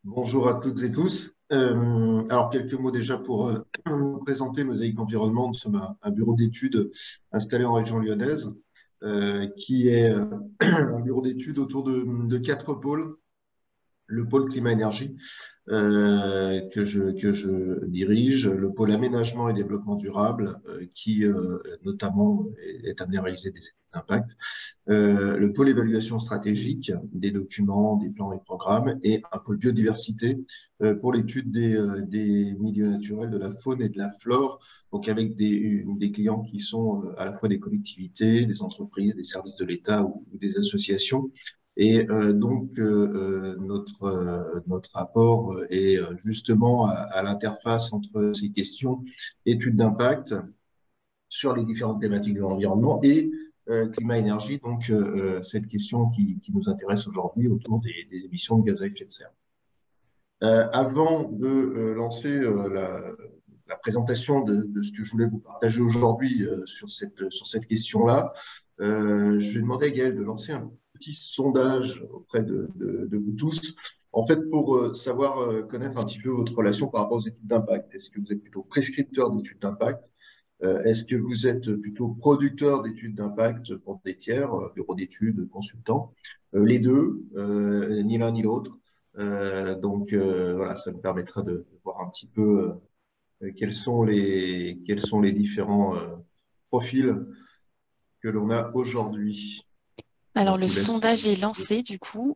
Bonjour à toutes et tous. Alors, quelques mots déjà pour nous présenter Mosaïque Environnement. Nous sommes un bureau d'études installé en région lyonnaise, qui est un bureau d'études autour de quatre pôles. Le pôle climat-énergie, que je dirige, le pôle aménagement et développement durable, qui notamment est amené à réaliser des études d'impact, le pôle évaluation stratégique des documents, des plans et programmes, et un pôle biodiversité pour l'étude des milieux naturels, de la faune et de la flore, donc avec des clients qui sont à la fois des collectivités, des entreprises, des services de l'État ou des associations. Et notre apport est justement à l'interface entre ces questions études d'impact sur les différentes thématiques de l'environnement et climat-énergie, donc cette question qui nous intéresse aujourd'hui autour des émissions de gaz à effet de serre. Avant de lancer la présentation de ce que je voulais vous partager aujourd'hui sur cette question-là, je vais demander à Gaël de lancer un petit sondage auprès de vous tous, en fait, pour savoir connaître un petit peu votre relation par rapport aux études d'impact. Est-ce que vous êtes plutôt prescripteur d'études d'impact? Est-ce que vous êtes plutôt producteur d'études d'impact pour des tiers, bureaux d'études, consultants? Les deux, ni l'un ni l'autre. Voilà, ça me permettra de voir un petit peu quels sont les différents profils que l'on a aujourd'hui. Alors, Donc, le je vous laisse. sondage est lancé, du coup.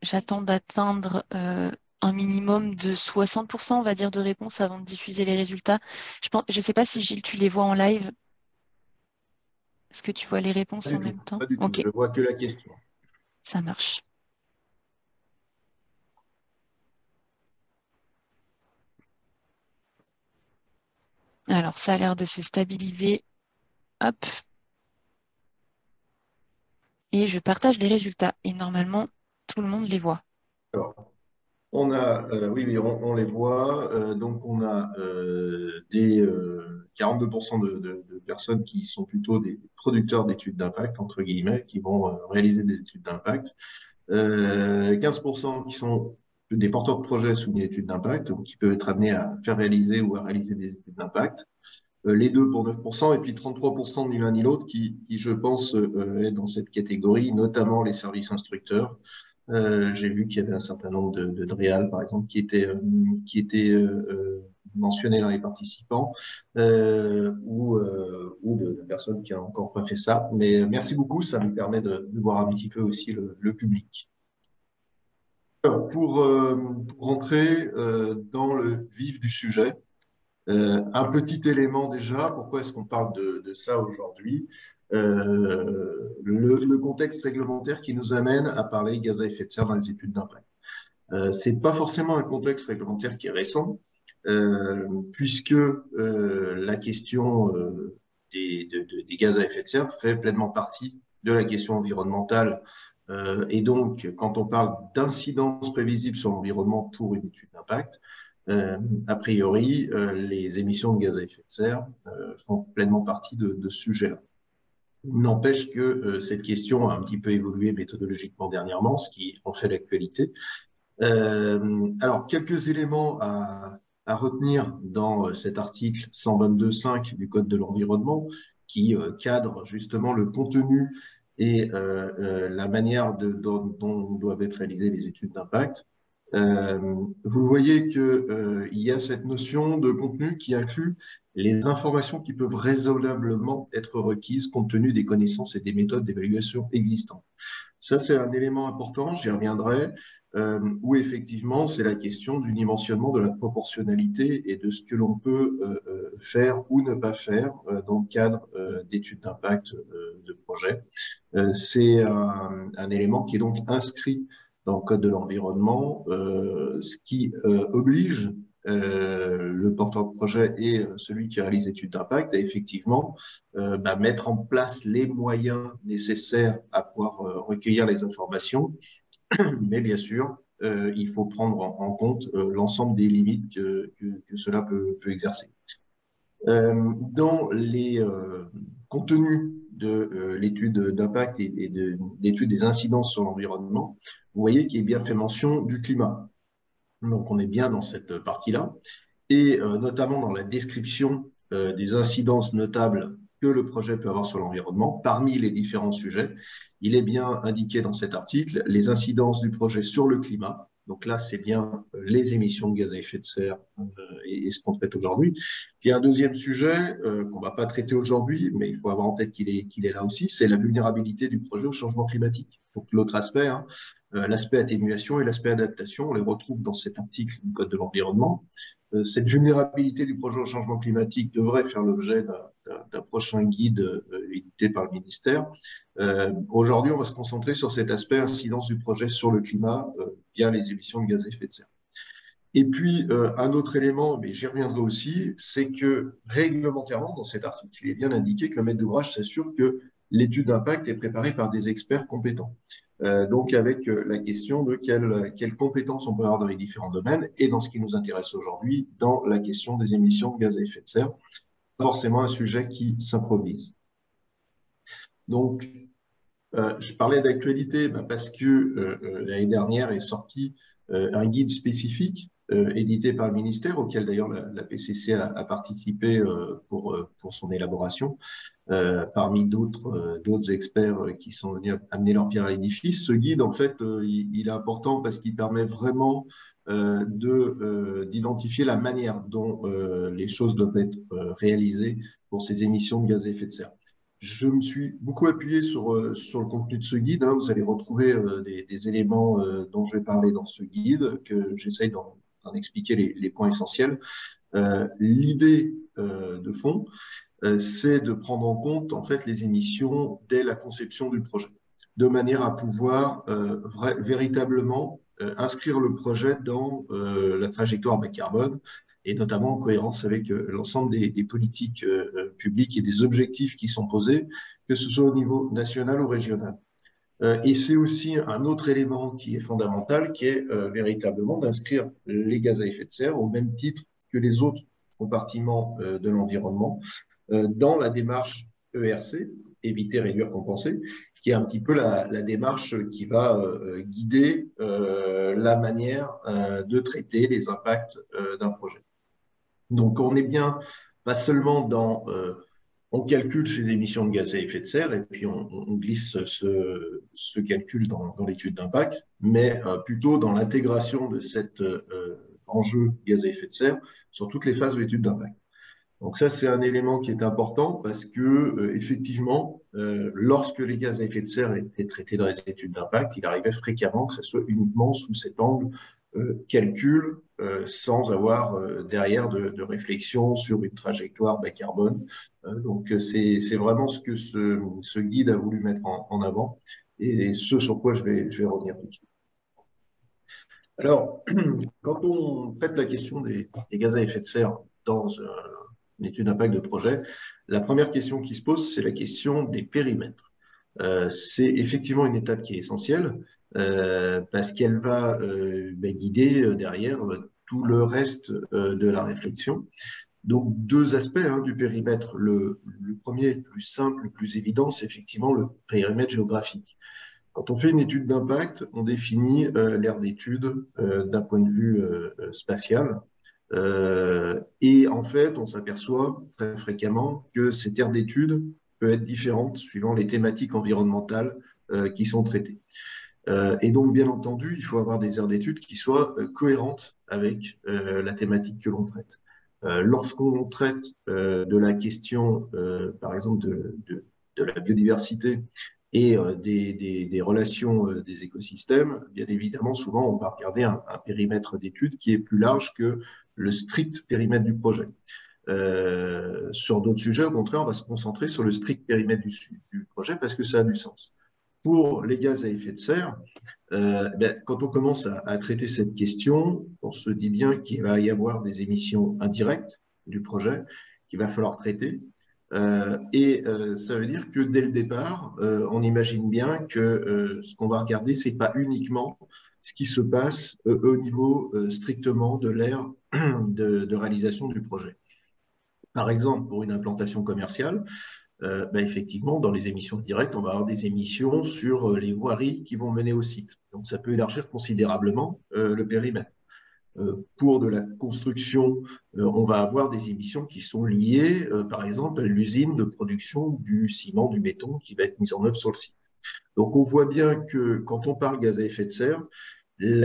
J'attends d'atteindre un minimum de 60%, on va dire, de réponses avant de diffuser les résultats. Je sais pas si Gilles, tu les vois en live. Est-ce que tu vois les Pas réponses en du tout, même temps? pas du tout. Ok, Je vois que la question. ça marche. Alors, ça a l'air de se stabiliser. Hop, et je partage les résultats. Et normalement, tout le monde les voit. Alors, oui, oui, on les voit. Donc, on a 42% de personnes qui sont plutôt des producteurs d'études d'impact, entre guillemets, qui vont réaliser des études d'impact. 15% qui sont des porteurs de projets soumis à études d'impact, donc qui peuvent être amenés à faire réaliser ou à réaliser des études d'impact. Les deux pour 9%, et puis 33% ni l'un ni l'autre qui, je pense, est dans cette catégorie, notamment les services instructeurs. J'ai vu qu'il y avait un certain nombre de DREAL, par exemple, qui étaient mentionnés dans les participants, ou de personnes qui n'ont encore pas fait ça. Mais merci beaucoup, ça me permet de voir un petit peu aussi le public. Alors, pour rentrer dans le vif du sujet, un petit élément déjà, pourquoi est-ce qu'on parle de ça aujourd'hui? Le contexte réglementaire qui nous amène à parler gaz à effet de serre dans les études d'impact. C'est pas forcément un contexte réglementaire qui est récent, puisque la question des gaz à effet de serre fait pleinement partie de la question environnementale. Et donc, quand on parle d'incidence prévisible sur l'environnement pour une étude d'impact, a priori, les émissions de gaz à effet de serre font pleinement partie de ce sujet-là. N'empêche que cette question a un petit peu évolué méthodologiquement dernièrement, ce qui en fait l'actualité. Alors, quelques éléments à retenir dans cet article 122.5 du Code de l'environnement qui cadre justement le contenu et la manière dont doivent être réalisées les études d'impact. Vous voyez qu'il y a cette notion de contenu qui inclut les informations qui peuvent raisonnablement être requises compte tenu des connaissances et des méthodes d'évaluation existantes. Ça, c'est un élément important, j'y reviendrai, où effectivement, c'est la question du dimensionnement de la proportionnalité et de ce que l'on peut faire ou ne pas faire dans le cadre d'études d'impact de projet. C'est un élément qui est donc inscrit dans le Code de l'environnement, ce qui oblige le porteur de projet et celui qui réalise l'étude d'impact à effectivement mettre en place les moyens nécessaires à pouvoir recueillir les informations. Mais bien sûr, il faut prendre en compte l'ensemble des limites que cela peut exercer. Dans les contenus de l'étude d'impact et de l'étude des incidences sur l'environnement, vous voyez qu'il est bien fait mention du climat. Donc, on est bien dans cette partie-là. Et notamment dans la description des incidences notables que le projet peut avoir sur l'environnement, parmi les différents sujets, il est bien indiqué dans cet article les incidences du projet sur le climat. Donc là, c'est bien les émissions de gaz à effet de serre et ce qu'on traite aujourd'hui. Puis un deuxième sujet qu'on ne va pas traiter aujourd'hui, mais il faut avoir en tête qu'il est là aussi, c'est la vulnérabilité du projet au changement climatique. Donc l'autre aspect, hein, l'aspect atténuation et l'aspect adaptation, on les retrouve dans cet article du Code de l'environnement. Cette vulnérabilité du projet au changement climatique devrait faire l'objet d'un prochain guide édité par le ministère. Aujourd'hui, on va se concentrer sur cet aspect incidence du projet sur le climat via les émissions de gaz à effet de serre. Et puis, un autre élément, mais j'y reviendrai aussi, c'est que réglementairement, dans cet article, il est bien indiqué que le maître d'ouvrage s'assure que l'étude d'impact est préparée par des experts compétents. Donc, avec la question de quelles compétences on peut avoir dans les différents domaines, et dans ce qui nous intéresse aujourd'hui, dans la question des émissions de gaz à effet de serre, forcément un sujet qui s'improvise. Donc, je parlais d'actualité parce que l'année dernière est sorti un guide spécifique édité par le ministère, auquel d'ailleurs la PCC a participé pour son élaboration, parmi d'autres experts qui sont venus amener leur pierre à l'édifice. Ce guide, en fait, il est important parce qu'il permet vraiment d'identifier la manière dont les choses doivent être réalisées pour ces émissions de gaz à effet de serre. Je me suis beaucoup appuyé sur le contenu de ce guide. Hein. Vous allez retrouver des éléments dont je vais parler dans ce guide, que j'essaye d'en expliquer les points essentiels. L'idée de fond, c'est de prendre en compte en fait les émissions dès la conception du projet, de manière à pouvoir véritablement inscrire le projet dans la trajectoire bas carbone et notamment en cohérence avec l'ensemble des politiques publiques et des objectifs qui sont posés, que ce soit au niveau national ou régional. Et c'est aussi un autre élément qui est fondamental, qui est véritablement d'inscrire les gaz à effet de serre au même titre que les autres compartiments de l'environnement dans la démarche ERC, éviter, réduire, compenser, qui est un petit peu la démarche qui va guider la manière de traiter les impacts d'un projet. Donc, on est bien pas seulement dans on calcule ces émissions de gaz à effet de serre et puis on glisse ce calcul dans l'étude d'impact, mais plutôt dans l'intégration de cet enjeu gaz à effet de serre sur toutes les phases de l'étude d'impact. Donc ça, c'est un élément qui est important parce que effectivement, lorsque les gaz à effet de serre étaient traités dans les études d'impact, il arrivait fréquemment que ce soit uniquement sous cet angle calcul, sans avoir derrière de réflexion sur une trajectoire bas carbone. Donc c'est vraiment ce que ce guide a voulu mettre en avant et ce sur quoi je vais revenir tout de suite. Alors, quand on traite la question des gaz à effet de serre dans une étude d'impact de projet, la première question qui se pose, c'est la question des périmètres. C'est effectivement une étape qui est essentielle parce qu'elle va guider derrière tout le reste de la réflexion. Donc, deux aspects du périmètre. Le premier, le plus simple, le plus évident, c'est effectivement le périmètre géographique. Quand on fait une étude d'impact, on définit l'aire d'étude d'un point de vue spatial. Et en fait, on s'aperçoit très fréquemment que cette aire d'étude peut être différente suivant les thématiques environnementales qui sont traitées. Et donc, bien entendu, il faut avoir des aires d'étude qui soient cohérentes avec la thématique que l'on traite. Lorsqu'on traite de la question, par exemple, de la biodiversité et des relations des écosystèmes, bien évidemment, souvent, on va regarder un périmètre d'étude qui est plus large que le strict périmètre du projet. Sur d'autres sujets, au contraire, on va se concentrer sur le strict périmètre du projet parce que ça a du sens. Pour les gaz à effet de serre, quand on commence à traiter cette question, on se dit bien qu'il va y avoir des émissions indirectes du projet qu'il va falloir traiter. Ça veut dire que dès le départ, on imagine bien que ce qu'on va regarder, ce n'est pas uniquement ce qui se passe au niveau strictement de l'ère de réalisation du projet. Par exemple, pour une implantation commerciale, effectivement, dans les émissions directes, on va avoir des émissions sur les voiries qui vont mener au site. Donc, ça peut élargir considérablement le périmètre. Pour de la construction, on va avoir des émissions qui sont liées, par exemple, à l'usine de production du ciment, du béton qui va être mise en œuvre sur le site. Donc, on voit bien que quand on parle gaz à effet de serre,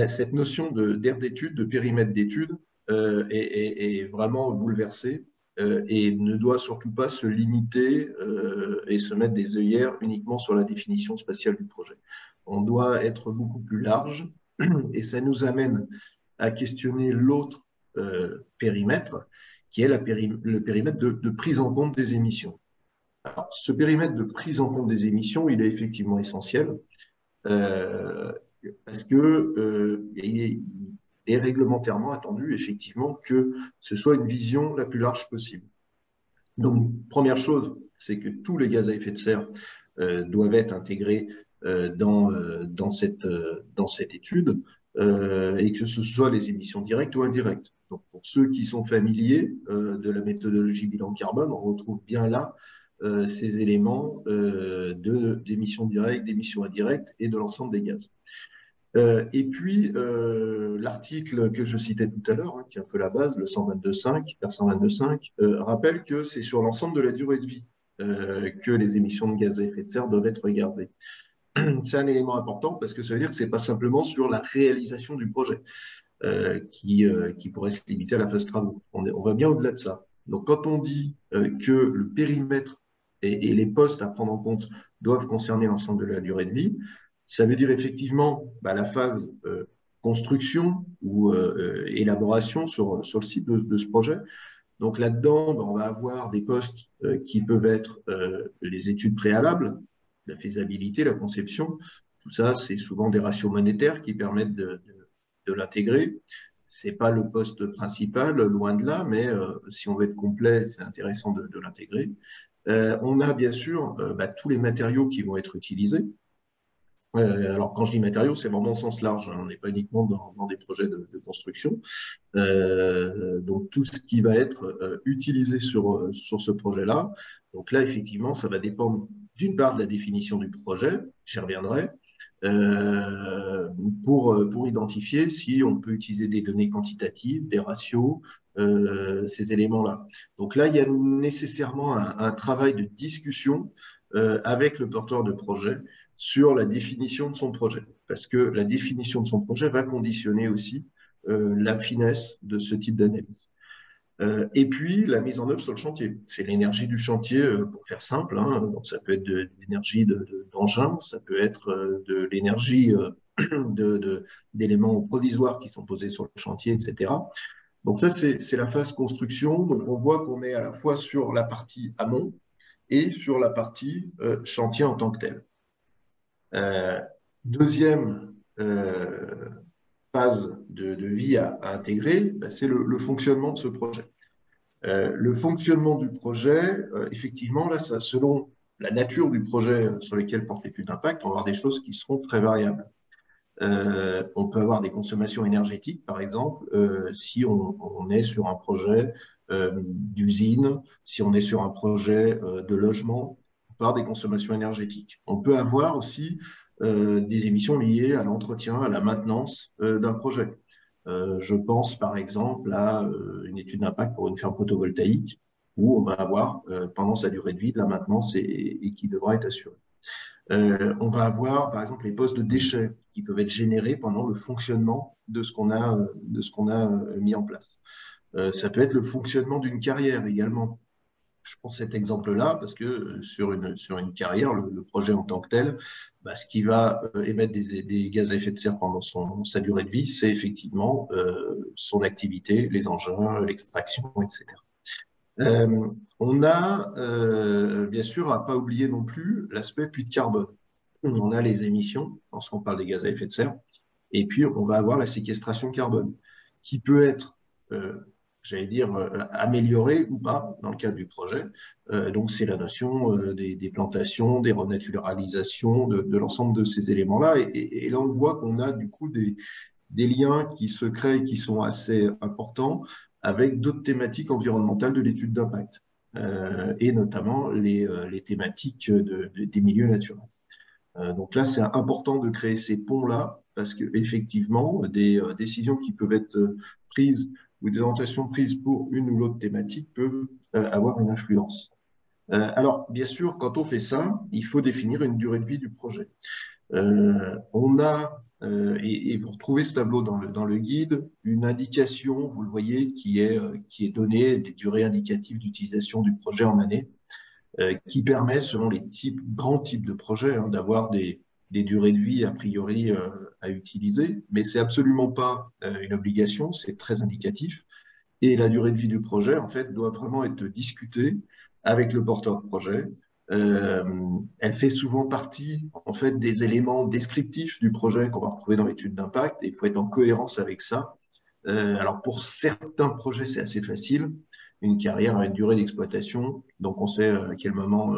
cette notion d'aire d'étude, de périmètre d'étude, est vraiment bouleversée et ne doit surtout pas se limiter et se mettre des œillères uniquement sur la définition spatiale du projet. On doit être beaucoup plus large et ça nous amène à questionner l'autre périmètre, qui est le périmètre de prise en compte des émissions. Alors, ce périmètre de prise en compte des émissions, il est effectivement essentiel parce que il est réglementairement attendu effectivement que ce soit une vision la plus large possible. Donc, première chose, c'est que tous les gaz à effet de serre doivent être intégrés dans cette étude et que ce soit les émissions directes ou indirectes. Donc, pour ceux qui sont familiers de la méthodologie bilan carbone, on retrouve bien là ces éléments d'émissions directes, d'émissions indirectes et de l'ensemble des gaz. Et puis, l'article que je citais tout à l'heure, hein, qui est un peu la base, le 122.5, R122.5, rappelle que c'est sur l'ensemble de la durée de vie que les émissions de gaz à effet de serre doivent être regardées. C'est un élément important parce que ça veut dire que ce n'est pas simplement sur la réalisation du projet qui pourrait se limiter à la phase travaux. On va bien au-delà de ça. Donc, quand on dit que le périmètre et les postes à prendre en compte doivent concerner l'ensemble de la durée de vie, ça veut dire effectivement la phase construction ou élaboration sur le site de ce projet. Donc là-dedans, on va avoir des postes qui peuvent être les études préalables, la faisabilité, la conception. Tout ça, c'est souvent des ratios monétaires qui permettent de l'intégrer. C'est pas le poste principal, loin de là, mais si on veut être complet, c'est intéressant de l'intégrer. On a bien sûr tous les matériaux qui vont être utilisés. Alors, quand je dis matériaux, c'est vraiment au sens large. Hein. On n'est pas uniquement dans des projets de construction. Donc, tout ce qui va être utilisé sur ce projet-là. Donc là, effectivement, ça va dépendre d'une part de la définition du projet, j'y reviendrai, pour identifier si on peut utiliser des données quantitatives, des ratios, ces éléments-là. Donc là, il y a nécessairement un travail de discussion avec le porteur de projet sur la définition de son projet. Parce que la définition de son projet va conditionner aussi la finesse de ce type d'analyse. Et puis, la mise en œuvre sur le chantier. C'est l'énergie du chantier, pour faire simple. Hein. Donc, ça peut être de l'énergie d'engin, ça peut être de l'énergie d'éléments provisoires qui sont posés sur le chantier, etc. Donc, ça, c'est la phase construction. Donc, on voit qu'on est à la fois sur la partie amont et sur la partie chantier en tant que tel. Deuxième phase de vie à intégrer, c'est le fonctionnement de ce projet. Le fonctionnement du projet, effectivement, là, selon la nature du projet sur lequel porte l'étude d'impact, on va avoir des choses qui seront très variables. On peut avoir des consommations énergétiques, par exemple, si on est sur un projet d'usine, si on est sur un projet de logement, on peut avoir des consommations énergétiques. On peut avoir aussi des émissions liées à l'entretien, à la maintenance d'un projet. Je pense par exemple à une étude d'impact pour une ferme photovoltaïque où on va avoir pendant sa durée de vie de la maintenance et qui devra être assurée. On va avoir par exemple les postes de déchets qui peuvent être générés pendant le fonctionnement de ce qu'on a mis en place. Ça peut être le fonctionnement d'une carrière également. Je prends cet exemple-là parce que sur une carrière, le projet en tant que tel, ce qui va émettre des gaz à effet de serre pendant sa durée de vie, c'est effectivement son activité, les engins, l'extraction, etc. On a, bien sûr, à ne pas oublier non plus l'aspect puits de carbone. On a les émissions, lorsqu'on parle des gaz à effet de serre, et puis on va avoir la séquestration carbone, qui peut être j'allais dire, améliorée ou pas dans le cadre du projet. Donc, c'est la notion des plantations, des renaturalisations, de l'ensemble de ces éléments-là. Et là, on voit qu'on a du coup des liens qui se créent et qui sont assez importants avec d'autres thématiques environnementales de l'étude d'impact. et notamment les thématiques des milieux naturels. Donc là, c'est important de créer ces ponts-là parce qu'effectivement, des décisions qui peuvent être prises ou des orientations prises pour une ou l'autre thématique peuvent avoir une influence. Alors, bien sûr, quand on fait ça, il faut définir une durée de vie du projet. On a, et vous retrouvez ce tableau dans le guide, une indication, vous le voyez, qui est donnée, des durées indicatives d'utilisation du projet en année, qui permet, selon les grands types de projets, hein, d'avoir des durées de vie a priori à utiliser, mais c'est absolument pas une obligation, c'est très indicatif. Et la durée de vie du projet, en fait, doit vraiment être discutée avec le porteur de projet. Euh, Elle fait souvent partie, en fait, des éléments descriptifs du projet qu'on va retrouver dans l'étude d'impact, et il faut être en cohérence avec ça. Alors, pour certains projets, c'est assez facile. Une carrière a une durée d'exploitation, donc on sait à quel moment,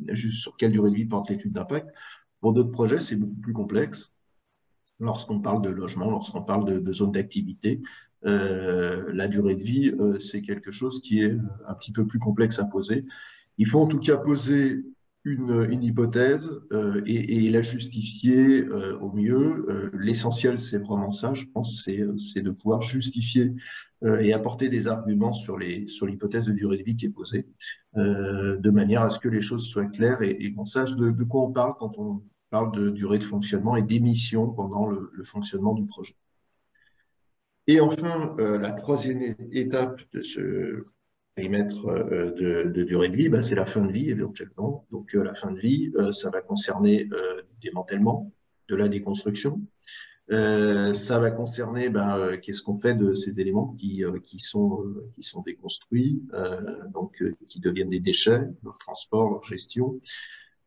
juste sur quelle durée de vie porte l'étude d'impact. Pour d'autres projets, c'est beaucoup plus complexe lorsqu'on parle de logement, lorsqu'on parle de zones d'activité. La durée de vie, c'est quelque chose qui est un petit peu plus complexe à poser. Il faut en tout cas poser une hypothèse et la justifier au mieux. L'essentiel, c'est vraiment ça, je pense, c'est de pouvoir justifier et apporter des arguments sur l'hypothèse de durée de vie qui est posée, de manière à ce que les choses soient claires et qu'on sache de quoi on parle quand on parle de durée de fonctionnement et d'émission pendant le fonctionnement du projet. Et enfin, la troisième étape de ce périmètre de durée de vie, bah, c'est la fin de vie éventuellement. Donc la fin de vie, ça va concerner du démantèlement, de la déconstruction. Ça va concerner qu'est-ce qu'on fait de ces éléments qui sont déconstruits, donc qui deviennent des déchets, leur transport, leur gestion.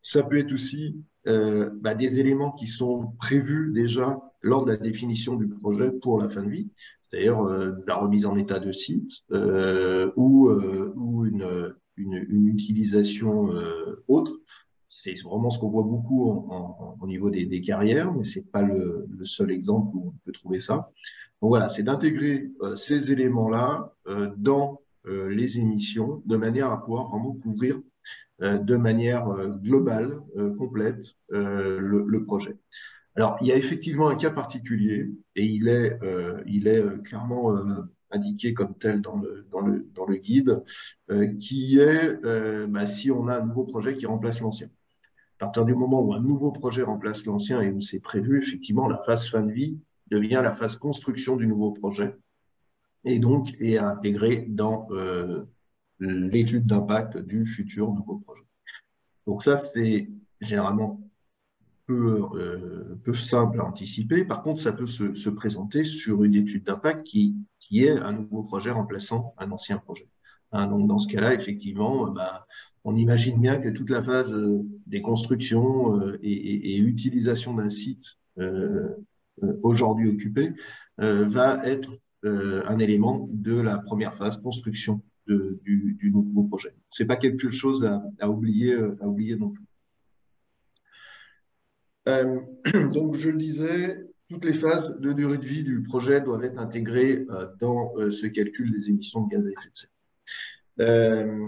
Ça peut être aussi des éléments qui sont prévus déjà lors de la définition du projet pour la fin de vie, c'est-à-dire la remise en état de site ou une utilisation autre. C'est vraiment ce qu'on voit beaucoup au niveau des carrières, mais ce n'est pas le seul exemple où on peut trouver ça. Donc voilà, c'est d'intégrer ces éléments-là dans les émissions de manière à pouvoir vraiment couvrir de manière globale, complète, le projet. Alors, il y a effectivement un cas particulier et il est clairement indiqué comme tel dans le guide, qui est si on a un nouveau projet qui remplace l'ancien. À partir du moment où un nouveau projet remplace l'ancien et où c'est prévu, effectivement, la phase fin de vie devient la phase construction du nouveau projet et donc est intégrée dans l'étude d'impact du futur nouveau projet. Donc ça, c'est généralement peu simple à anticiper. Par contre, ça peut se présenter sur une étude d'impact qui est un nouveau projet remplaçant un ancien projet. Hein, donc dans ce cas-là, effectivement, on imagine bien que toute la phase des constructions et utilisation d'un site aujourd'hui occupé va être un élément de la première phase construction du nouveau projet. C'est pas quelque chose à oublier non plus. Donc, je le disais, toutes les phases de durée de vie du projet doivent être intégrées dans ce calcul des émissions de gaz à effet de serre.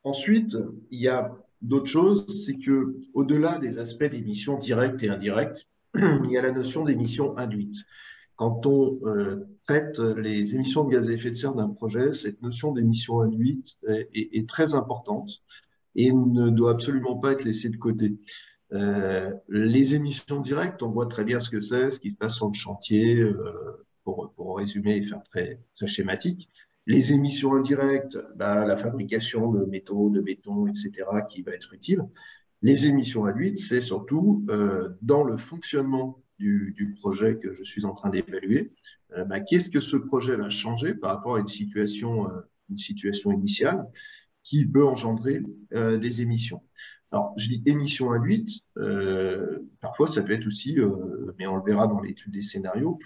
Ensuite, il y a d'autres choses, c'est que au-delà des aspects d'émissions directes et indirectes, il y a la notion d'émissions induites. Quand on traite les émissions de gaz à effet de serre d'un projet, cette notion d'émissions induites est très importante et ne doit absolument pas être laissée de côté. Les émissions directes, on voit très bien ce que c'est, ce qui se passe sur le chantier, pour résumer et faire très, très schématique. Les émissions indirectes, la fabrication de métaux, de béton, etc., qui va être utile. Les émissions induites, c'est surtout dans le fonctionnement du projet que je suis en train d'évaluer. Qu'est-ce que ce projet va changer par rapport à une situation initiale qui peut engendrer des émissions. Alors, je dis émissions induites, parfois ça peut être aussi, mais on le verra dans l'étude des scénarios,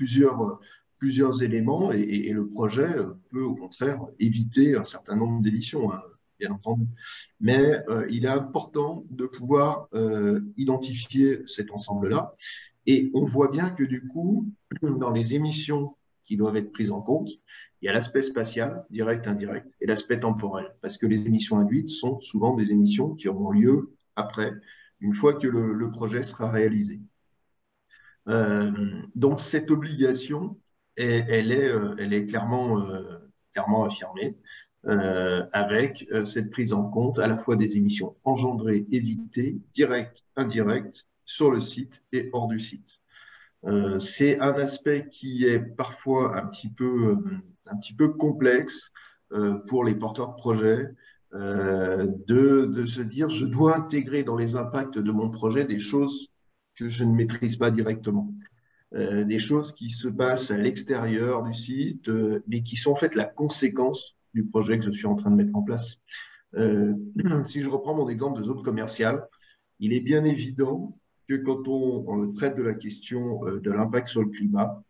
plusieurs éléments et le projet peut au contraire éviter un certain nombre d'émissions, hein, bien entendu. Mais il est important de pouvoir identifier cet ensemble-là et on voit bien que du coup, dans les émissions qui doivent être prises en compte. Il y a l'aspect spatial, direct, indirect, et l'aspect temporel, parce que les émissions induites sont souvent des émissions qui auront lieu après, une fois que le projet sera réalisé. Donc, cette obligation, elle est clairement affirmée, avec cette prise en compte à la fois des émissions engendrées, évitées, directes, indirectes, sur le site et hors du site. C'est un aspect qui est parfois un petit peu complexe pour les porteurs de projets, de se dire je dois intégrer dans les impacts de mon projet des choses que je ne maîtrise pas directement. Des choses qui se passent à l'extérieur du site, mais qui sont en fait la conséquence du projet que je suis en train de mettre en place. Si je reprends mon exemple de zone commerciale, il est bien évident que quand on traite de la question de l'impact sur le climat,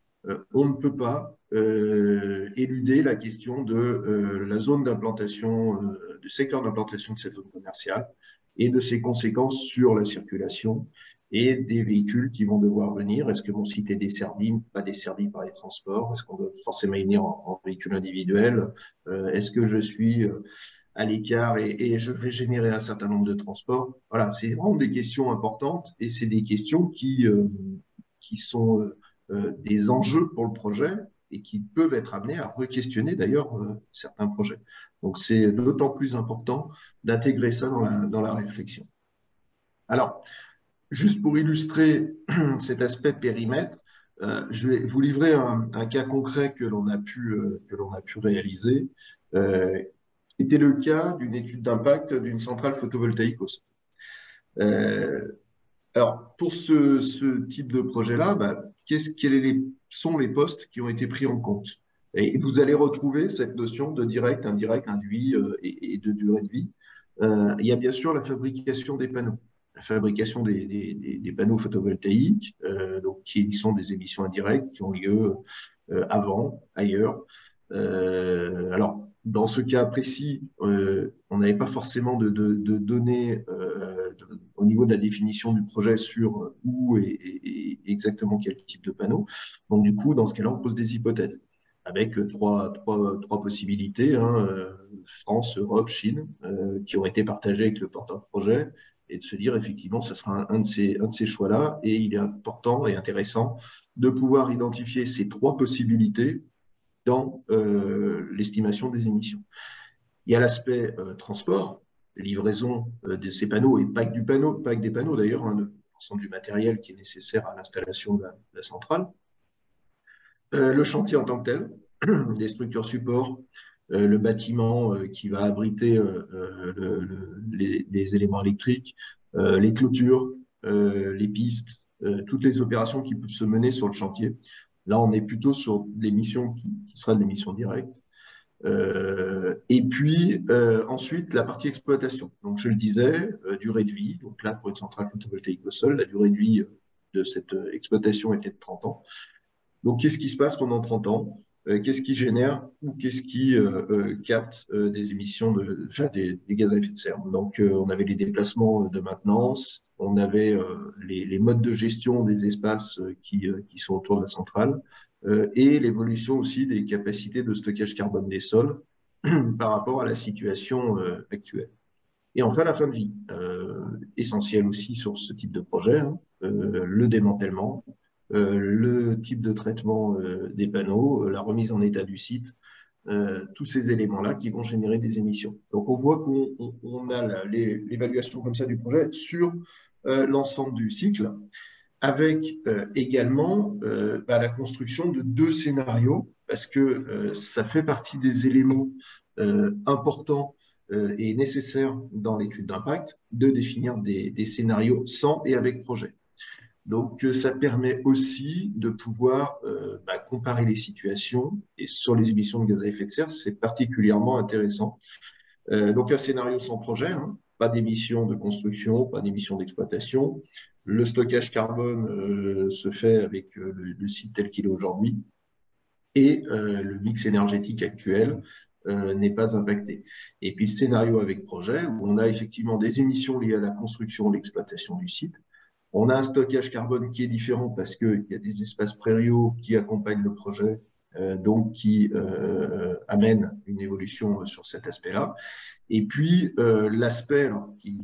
on ne peut pas éluder la question de la zone d'implantation, du secteur d'implantation de cette zone commerciale et de ses conséquences sur la circulation et des véhicules qui vont devoir venir. Est-ce que mon site est desservi, pas desservi par les transports? Est-ce qu'on doit forcément y venir en véhicule individuel? Est-ce que je suis à l'écart et je vais générer un certain nombre de transports? Voilà, c'est vraiment des questions importantes et c'est des questions qui sont des enjeux pour le projet et qui peuvent être amenés à re-questionner d'ailleurs certains projets. Donc, c'est d'autant plus important d'intégrer ça dans la réflexion. Alors, juste pour illustrer cet aspect périmètre, je vais vous livrer un cas concret que l'on a pu réaliser, qui était le cas d'une étude d'impact d'une centrale photovoltaïque au sol. Alors, pour ce type de projet-là, quels sont les postes qui ont été pris en compte? Et vous allez retrouver cette notion de direct, indirect, induit et de durée de vie. Il y a bien sûr la fabrication des panneaux. La fabrication des panneaux photovoltaïques, donc, qui sont des émissions indirectes qui ont lieu avant, ailleurs. Alors, dans ce cas précis, on n'avait pas forcément de données au niveau de la définition du projet sur où et exactement quel type de panneau. Donc, du coup, dans ce cas-là, on pose des hypothèses avec trois possibilités, hein, France, Europe, Chine, qui ont été partagées avec le porteur de projet, et de se dire, effectivement, ce sera un de ces choix-là, et il est important et intéressant de pouvoir identifier ces trois possibilités dans l'estimation des émissions. Il y a l'aspect transport, livraison de ces panneaux, et pas que des panneaux d'ailleurs, hein, l'ensemble du matériel qui est nécessaire à l'installation de la centrale. Le chantier en tant que tel, les structures supports, le bâtiment qui va abriter les éléments électriques, les clôtures, les pistes, toutes les opérations qui peuvent se mener sur le chantier. Là, on est plutôt sur des missions qui seraient des missions directes. Et puis, ensuite, la partie exploitation. Donc, je le disais, durée de vie. Donc là, pour une centrale photovoltaïque au sol, la durée de vie de cette exploitation était de 30 ans. Donc, qu'est-ce qui se passe pendant 30 ans? Qu'est-ce qui génère ou qu'est-ce qui capte des émissions des gaz à effet de serre? Donc, on avait les déplacements de maintenance, on avait les modes de gestion des espaces qui sont autour de la centrale et l'évolution aussi des capacités de stockage carbone des sols par rapport à la situation actuelle. Et enfin, la fin de vie, essentielle aussi sur ce type de projet, hein, le démantèlement, le type de traitement des panneaux, la remise en état du site, tous ces éléments-là qui vont générer des émissions. Donc, on voit qu'on a l'évaluation comme ça du projet sur l'ensemble du cycle, avec également la construction de 2 scénarios, parce que ça fait partie des éléments importants et nécessaires dans l'étude d'impact, de définir des scénarios sans et avec projet. Donc, ça permet aussi de pouvoir comparer les situations. Et sur les émissions de gaz à effet de serre, c'est particulièrement intéressant. Donc, un scénario sans projet, hein, pas d'émissions de construction, pas d'émissions d'exploitation. Le stockage carbone se fait avec le site tel qu'il est aujourd'hui. Et le mix énergétique actuel n'est pas impacté. Et puis, le scénario avec projet, où on a effectivement des émissions liées à la construction, l'exploitation du site. On a un stockage carbone qui est différent parce qu'il y a des espaces prairiaux qui accompagnent le projet donc qui amène une évolution sur cet aspect-là. Et puis, l'aspect qui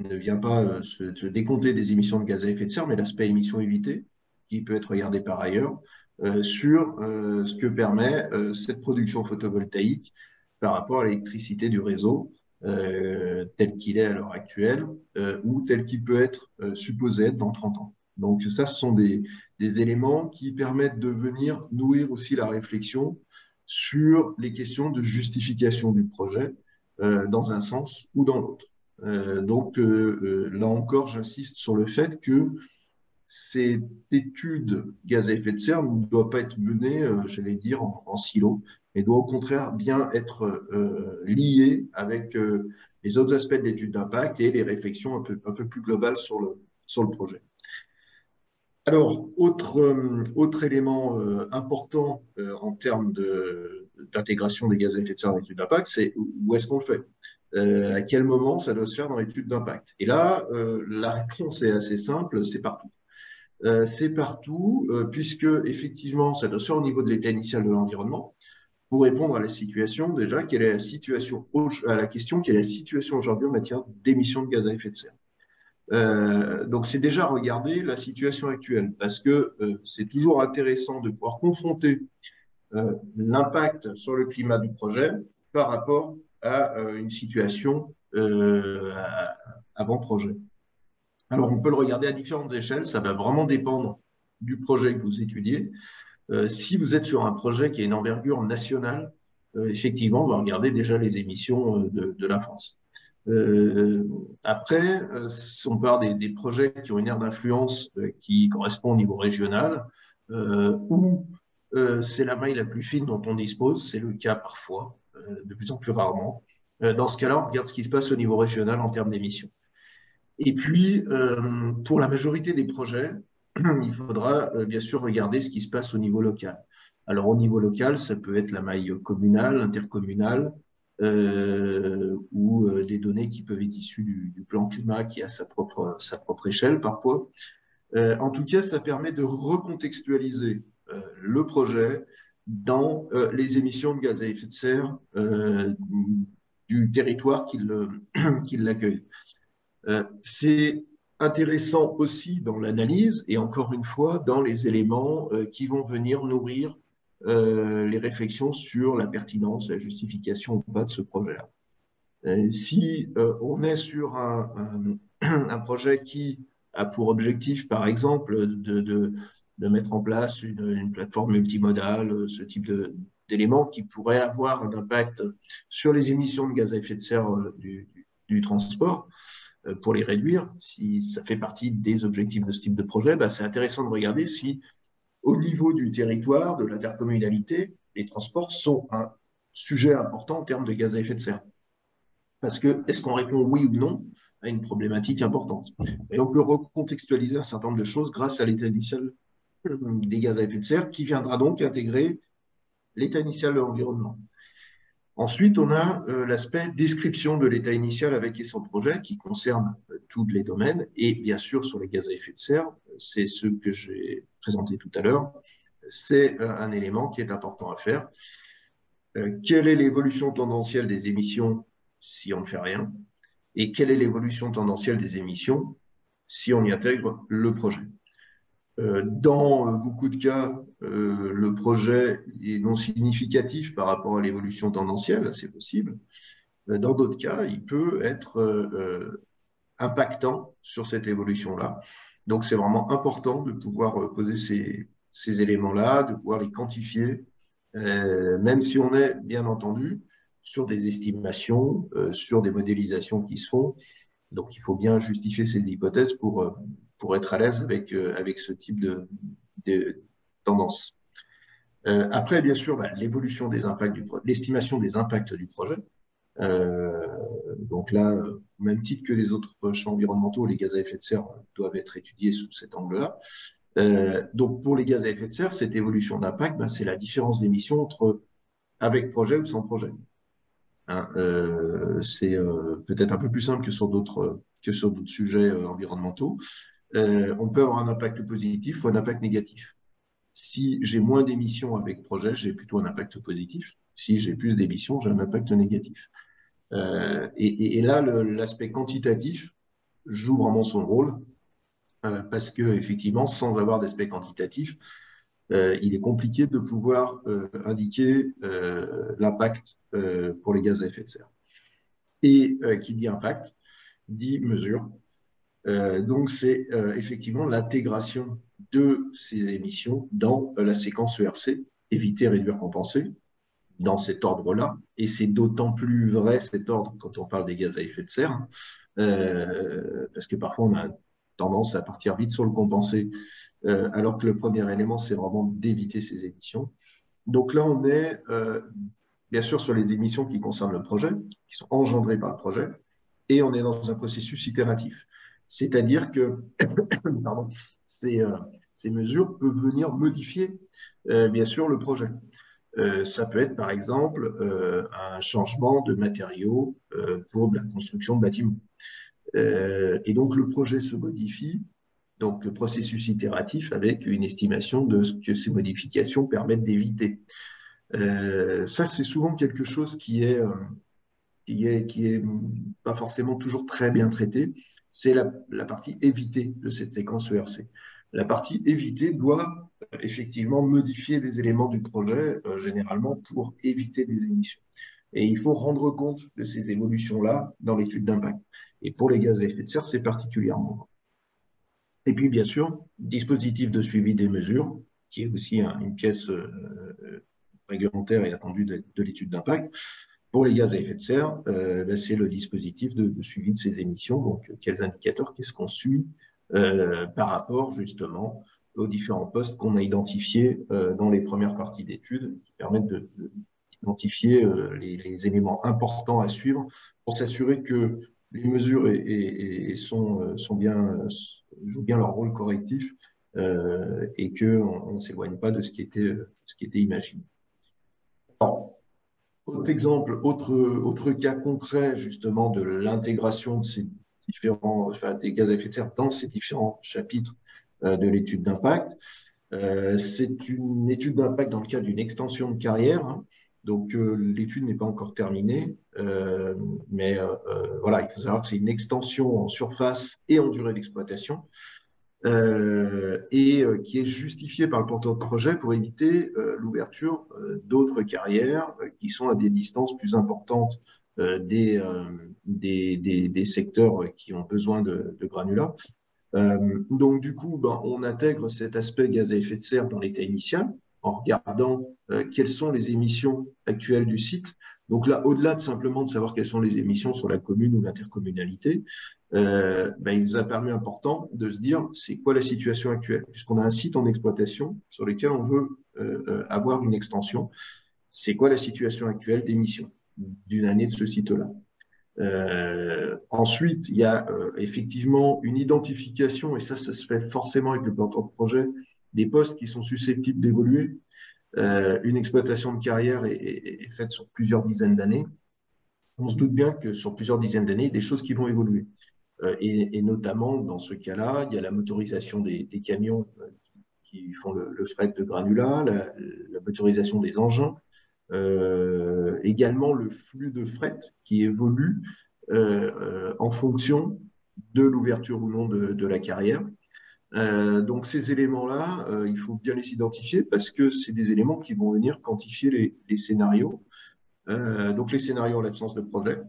ne vient pas se décompter des émissions de gaz à effet de serre, mais l'aspect émissions évitées, qui peut être regardé par ailleurs, sur ce que permet cette production photovoltaïque par rapport à l'électricité du réseau, tel qu'il est à l'heure actuelle, ou tel qu'il peut être supposé être dans 30 ans. Donc ça, ce sont des éléments qui permettent de venir nourrir aussi la réflexion sur les questions de justification du projet dans un sens ou dans l'autre. Donc là encore, j'insiste sur le fait que cette étude gaz à effet de serre ne doit pas être menée, j'allais dire, en silo, mais doit au contraire bien être liée avec les autres aspects de l'étude d'impact et les réflexions un peu plus globales sur le projet. Alors, autre élément important en termes d'intégration des gaz à effet de serre dans l'étude d'impact, c'est où est-ce qu'on le fait? À quel moment ça doit se faire dans l'étude d'impact? Et là, la réponse est assez simple, c'est partout. C'est partout, puisque effectivement, ça doit se faire au niveau de l'état initial de l'environnement. Pour répondre à la situation, déjà, quelle est la situation, à la question, quelle est la situation aujourd'hui en matière d'émissions de gaz à effet de serre? Donc, c'est déjà regarder la situation actuelle, parce que c'est toujours intéressant de pouvoir confronter l'impact sur le climat du projet par rapport à une situation avant projet. Alors, on peut le regarder à différentes échelles, ça va vraiment dépendre du projet que vous étudiez. Si vous êtes sur un projet qui a une envergure nationale, effectivement, on va regarder déjà les émissions de la France. Après, on peut avoir des projets qui ont une aire d'influence qui correspond au niveau régional, où c'est la maille la plus fine dont on dispose, c'est le cas parfois, de plus en plus rarement. Dans ce cas-là, on regarde ce qui se passe au niveau régional en termes d'émissions. Et puis, pour la majorité des projets, il faudra bien sûr regarder ce qui se passe au niveau local. Alors, au niveau local, ça peut être la maille communale, intercommunale, ou des données qui peuvent être issues du plan climat qui a sa propre échelle parfois. En tout cas, ça permet de recontextualiser le projet dans les émissions de gaz à effet de serre du territoire qui l'accueille. C'est intéressant aussi dans l'analyse et encore une fois dans les éléments qui vont venir nourrir les réflexions sur la pertinence, la justification ou pas de ce projet-là. Si on est sur un projet qui a pour objectif, par exemple, de mettre en place une plateforme multimodale, ce type d'éléments qui pourrait avoir un impact sur les émissions de gaz à effet de serre du transport, pour les réduire, si ça fait partie des objectifs de ce type de projet, c'est intéressant de regarder si, au niveau du territoire, de l'intercommunalité, les transports sont un sujet important en termes de gaz à effet de serre. Parce que, est-ce qu'on répond oui ou non à une problématique importante? Et on peut recontextualiser un certain nombre de choses grâce à l'état initial des gaz à effet de serre, qui viendra donc intégrer l'état initial de l'environnement. Ensuite, on a l'aspect description de l'état initial avec et sans projet qui concerne tous les domaines. Et bien sûr, sur les gaz à effet de serre, c'est ce que j'ai présenté tout à l'heure, c'est un élément qui est important à faire. Quelle est l'évolution tendancielle des émissions si on ne fait rien? Et quelle est l'évolution tendancielle des émissions si on y intègre le projet? Dans beaucoup de cas, le projet est non significatif par rapport à l'évolution tendancielle, c'est possible. Dans d'autres cas, il peut être impactant sur cette évolution-là. Donc, c'est vraiment important de pouvoir poser ces éléments-là, de pouvoir les quantifier, même si on est, bien entendu, sur des estimations, sur des modélisations qui se font. Donc, il faut bien justifier ces hypothèses pour être à l'aise avec ce type de tendance. Après, bien sûr, l'évolution des impacts l'estimation des impacts du projet. Donc là, au même titre que les autres champs environnementaux, les gaz à effet de serre doivent être étudiés sous cet angle-là. Donc, pour les gaz à effet de serre, cette évolution d'impact, c'est la différence d'émissions entre avec projet ou sans projet. Hein, c'est peut-être un peu plus simple que sur d'autres sujets environnementaux. On peut avoir un impact positif ou un impact négatif. Si j'ai moins d'émissions avec projet, j'ai plutôt un impact positif. Si j'ai plus d'émissions, j'ai un impact négatif. Et là, l'aspect quantitatif joue vraiment son rôle parce que effectivement, sans avoir d'aspect quantitatif, il est compliqué de pouvoir indiquer l'impact pour les gaz à effet de serre. Et qui dit impact, dit mesure. Donc, c'est effectivement l'intégration de ces émissions dans la séquence ERC, éviter, réduire, compenser, dans cet ordre-là. Et c'est d'autant plus vrai cet ordre quand on parle des gaz à effet de serre, parce que parfois on a tendance à partir vite sur le compensé, alors que le premier élément, c'est vraiment d'éviter ces émissions. Donc là, on est bien sûr sur les émissions qui concernent le projet, qui sont engendrées par le projet, et on est dans un processus itératif. C'est-à-dire que pardon, ces mesures peuvent venir modifier, bien sûr, le projet. Ça peut être, par exemple, un changement de matériaux pour la construction de bâtiments. Et donc, le projet se modifie, donc le processus itératif avec une estimation de ce que ces modifications permettent d'éviter. Ça, c'est souvent quelque chose qui est pas forcément toujours très bien traité. C'est la partie évitée de cette séquence ERC. La partie évitée doit effectivement modifier des éléments du projet, généralement pour éviter des émissions. Et il faut rendre compte de ces évolutions-là dans l'étude d'impact. Et pour les gaz à effet de serre, c'est particulièrement vrai. Et puis, bien sûr, dispositif de suivi des mesures, qui est aussi une pièce réglementaire et attendue de l'étude d'impact. Pour les gaz à effet de serre, c'est le dispositif de suivi de ces émissions. Donc, quels indicateurs, qu'est-ce qu'on suit par rapport justement aux différents postes qu'on a identifiés dans les premières parties d'études, qui permettent d'identifier les éléments importants à suivre pour s'assurer que les mesures sont bien, jouent bien leur rôle correctif et qu'on ne s'éloigne pas de ce qui était imaginé. Alors, autre exemple, autre cas concret justement de l'intégration de ces des gaz à effet de serre dans ces différents chapitres de l'étude d'impact. C'est une étude d'impact dans le cadre d'une extension de carrière. Hein. Donc, l'étude n'est pas encore terminée, mais voilà, il faut savoir que c'est une extension en surface et en durée d'exploitation. Qui est justifié par le porteur de projet pour éviter l'ouverture d'autres carrières qui sont à des distances plus importantes des secteurs qui ont besoin de granulats. Donc, du coup, on intègre cet aspect gaz à effet de serre dans l'état initial en regardant quelles sont les émissions actuelles du site. Donc là, au-delà de simplement de savoir quelles sont les émissions sur la commune ou l'intercommunalité, il nous a permis important de se dire c'est quoi la situation actuelle, puisqu'on a un site en exploitation sur lequel on veut avoir une extension. C'est quoi la situation actuelle d'émissions d'une année de ce site-là? Ensuite, il y a effectivement une identification, et ça se fait forcément avec le porteur de projet, des postes qui sont susceptibles d'évoluer. Une exploitation de carrière est faite sur plusieurs dizaines d'années. On se doute bien que sur plusieurs dizaines d'années, il y a des choses qui vont évoluer. Et notamment, dans ce cas-là, il y a la motorisation des camions qui font le fret de granulats, la motorisation des engins, également le flux de fret qui évolue en fonction de l'ouverture ou non de la carrière. Donc ces éléments-là, il faut bien les identifier parce que c'est des éléments qui vont venir quantifier les scénarios. Donc les scénarios en l'absence de projet.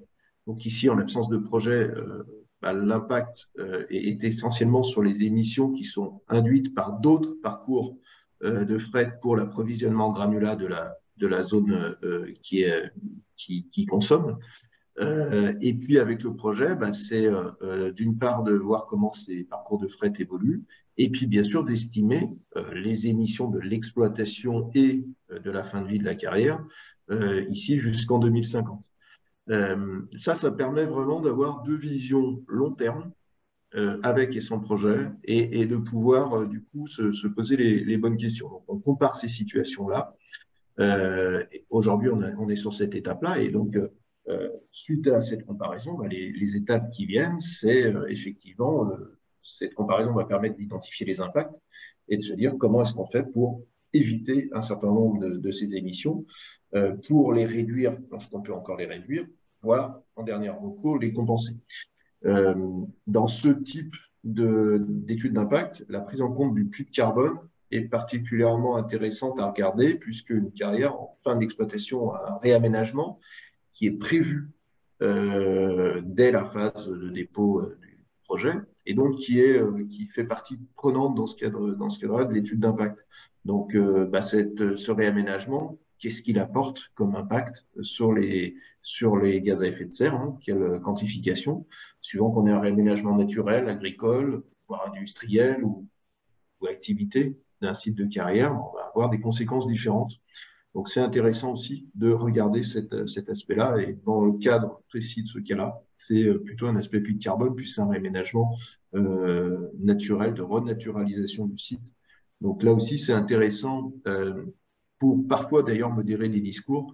Donc ici, en l'absence de projet, l'impact est essentiellement sur les émissions qui sont induites par d'autres parcours de fret pour l'approvisionnement granulat de la zone qui consomme. Et puis avec le projet, c'est d'une part de voir comment ces parcours de fret évoluent, et puis bien sûr d'estimer les émissions de l'exploitation et de la fin de vie de la carrière, ici jusqu'en 2050. Ça permet vraiment d'avoir deux visions long terme avec et sans projet et de pouvoir du coup se poser les bonnes questions. Donc on compare ces situations-là. Aujourd'hui, on est sur cette étape-là et donc suite à cette comparaison, les étapes qui viennent, c'est effectivement cette comparaison va permettre d'identifier les impacts et de se dire comment est-ce qu'on fait pour éviter un certain nombre de ces émissions pour les réduire lorsqu'on peut encore les réduire, voire en dernier recours les compenser. Dans ce type d'études d'impact, la prise en compte du puits de carbone est particulièrement intéressante à regarder puisque une carrière en fin d'exploitation a un réaménagement qui est prévu dès la phase de dépôt du projet et donc qui fait partie prenante dans ce cadre-là de l'étude d'impact. Donc, ce réaménagement, qu'est-ce qu'il apporte comme impact sur les gaz à effet de serre, hein, quelle quantification, suivant qu'on ait un réaménagement naturel, agricole, voire industriel ou activité d'un site de carrière, on va avoir des conséquences différentes. Donc, c'est intéressant aussi de regarder cet aspect-là. Et dans le cadre précis de ce cas-là, c'est plutôt un aspect puits de carbone, puis c'est un réaménagement naturel, de renaturalisation du site. Donc là aussi, c'est intéressant pour parfois d'ailleurs modérer les discours,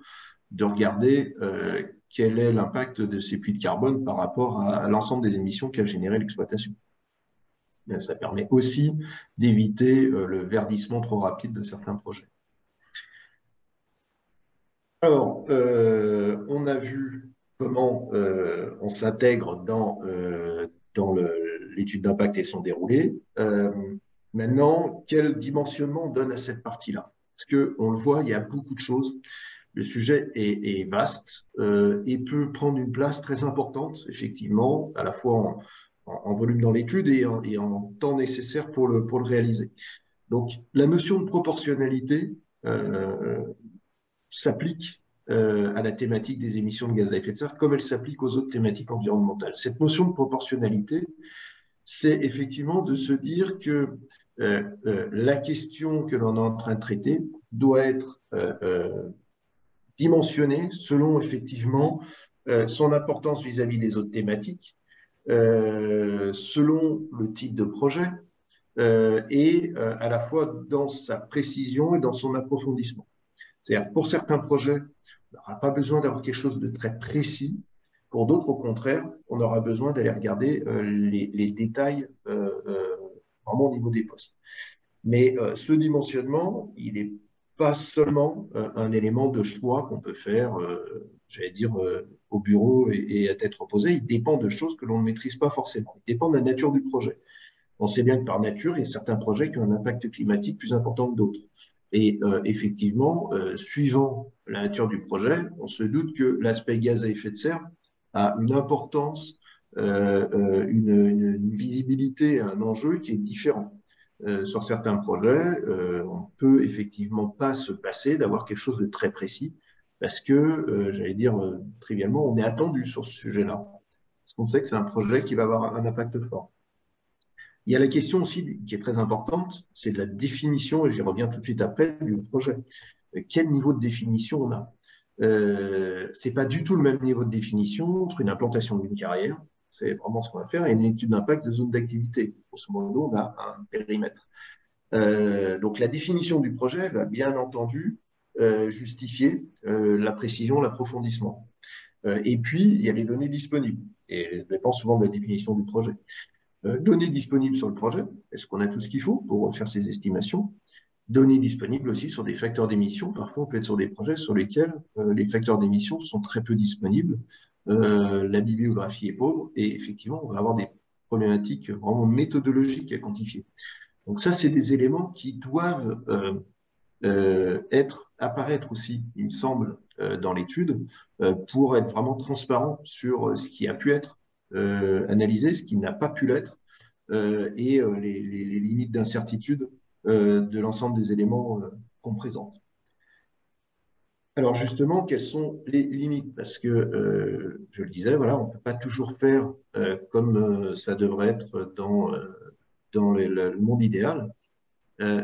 de regarder quel est l'impact de ces puits de carbone par rapport à l'ensemble des émissions qu'a généré l'exploitation. Ça permet aussi d'éviter le verdissement trop rapide de certains projets. Alors, on a vu comment on s'intègre dans l'étude d'impact et son déroulé. Maintenant, quel dimensionnement on donne à cette partie-là? Parce qu'on le voit, il y a beaucoup de choses. Le sujet est vaste et peut prendre une place très importante, effectivement, à la fois en volume dans l'étude et en temps nécessaire pour le réaliser. Donc, la notion de proportionnalité s'applique à la thématique des émissions de gaz à effet de serre comme elle s'applique aux autres thématiques environnementales. Cette notion de proportionnalité, c'est effectivement de se dire que la question que l'on est en train de traiter doit être dimensionnée selon effectivement son importance vis-à-vis des autres thématiques, selon le type de projet et à la fois dans sa précision et dans son approfondissement. C'est-à-dire, pour certains projets, on n'aura pas besoin d'avoir quelque chose de très précis. Pour d'autres, au contraire, on aura besoin d'aller regarder les détails vraiment au niveau des postes. Mais ce dimensionnement, il n'est pas seulement un élément de choix qu'on peut faire, j'allais dire, au bureau et à tête reposée. Il dépend de choses que l'on ne maîtrise pas forcément. Il dépend de la nature du projet. On sait bien que par nature, il y a certains projets qui ont un impact climatique plus important que d'autres. Et effectivement, suivant la nature du projet, on se doute que l'aspect gaz à effet de serre a une importance, une visibilité, un enjeu qui est différent. Sur certains projets, on ne peut effectivement pas se passer d'avoir quelque chose de très précis parce que, j'allais dire trivialement, on est attendu sur ce sujet-là. Parce qu'on sait que c'est un projet qui va avoir un impact fort. Il y a la question aussi qui est très importante, c'est de la définition, et j'y reviens tout de suite après, du projet. Quel niveau de définition on a? Ce n'est pas du tout le même niveau de définition entre une implantation d'une carrière, c'est vraiment ce qu'on va faire, et une étude d'impact de zone d'activité. Grosso modo, on a un périmètre. Donc la définition du projet va bien entendu justifier la précision, l'approfondissement. Et puis, il y a les données disponibles, et ça dépend souvent de la définition du projet. Données disponibles sur le projet, est-ce qu'on a tout ce qu'il faut pour faire ces estimations? Données disponibles aussi sur des facteurs d'émission. Parfois, on peut être sur des projets sur lesquels les facteurs d'émission sont très peu disponibles. La bibliographie est pauvre et effectivement, on va avoir des problématiques vraiment méthodologiques à quantifier. Donc ça, c'est des éléments qui doivent apparaître aussi, il me semble, dans l'étude, pour être vraiment transparent sur ce qui a pu être analysé, ce qui n'a pas pu l'être, et les limites d'incertitude de l'ensemble des éléments qu'on présente. Alors justement, quelles sont les limites? Parce que, je le disais, voilà, on ne peut pas toujours faire comme ça devrait être dans le monde idéal.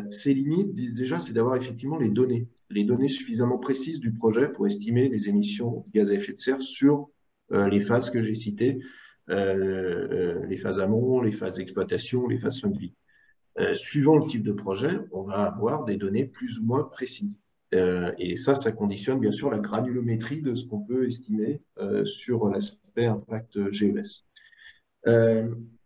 Ces limites, déjà, c'est d'avoir effectivement les données suffisamment précises du projet pour estimer les émissions de gaz à effet de serre sur les phases que j'ai citées, les phases amont, les phases d'exploitation, les phases fin de vie. Suivant le type de projet, on va avoir des données plus ou moins précises. Et ça conditionne bien sûr la granulométrie de ce qu'on peut estimer sur l'aspect impact GES.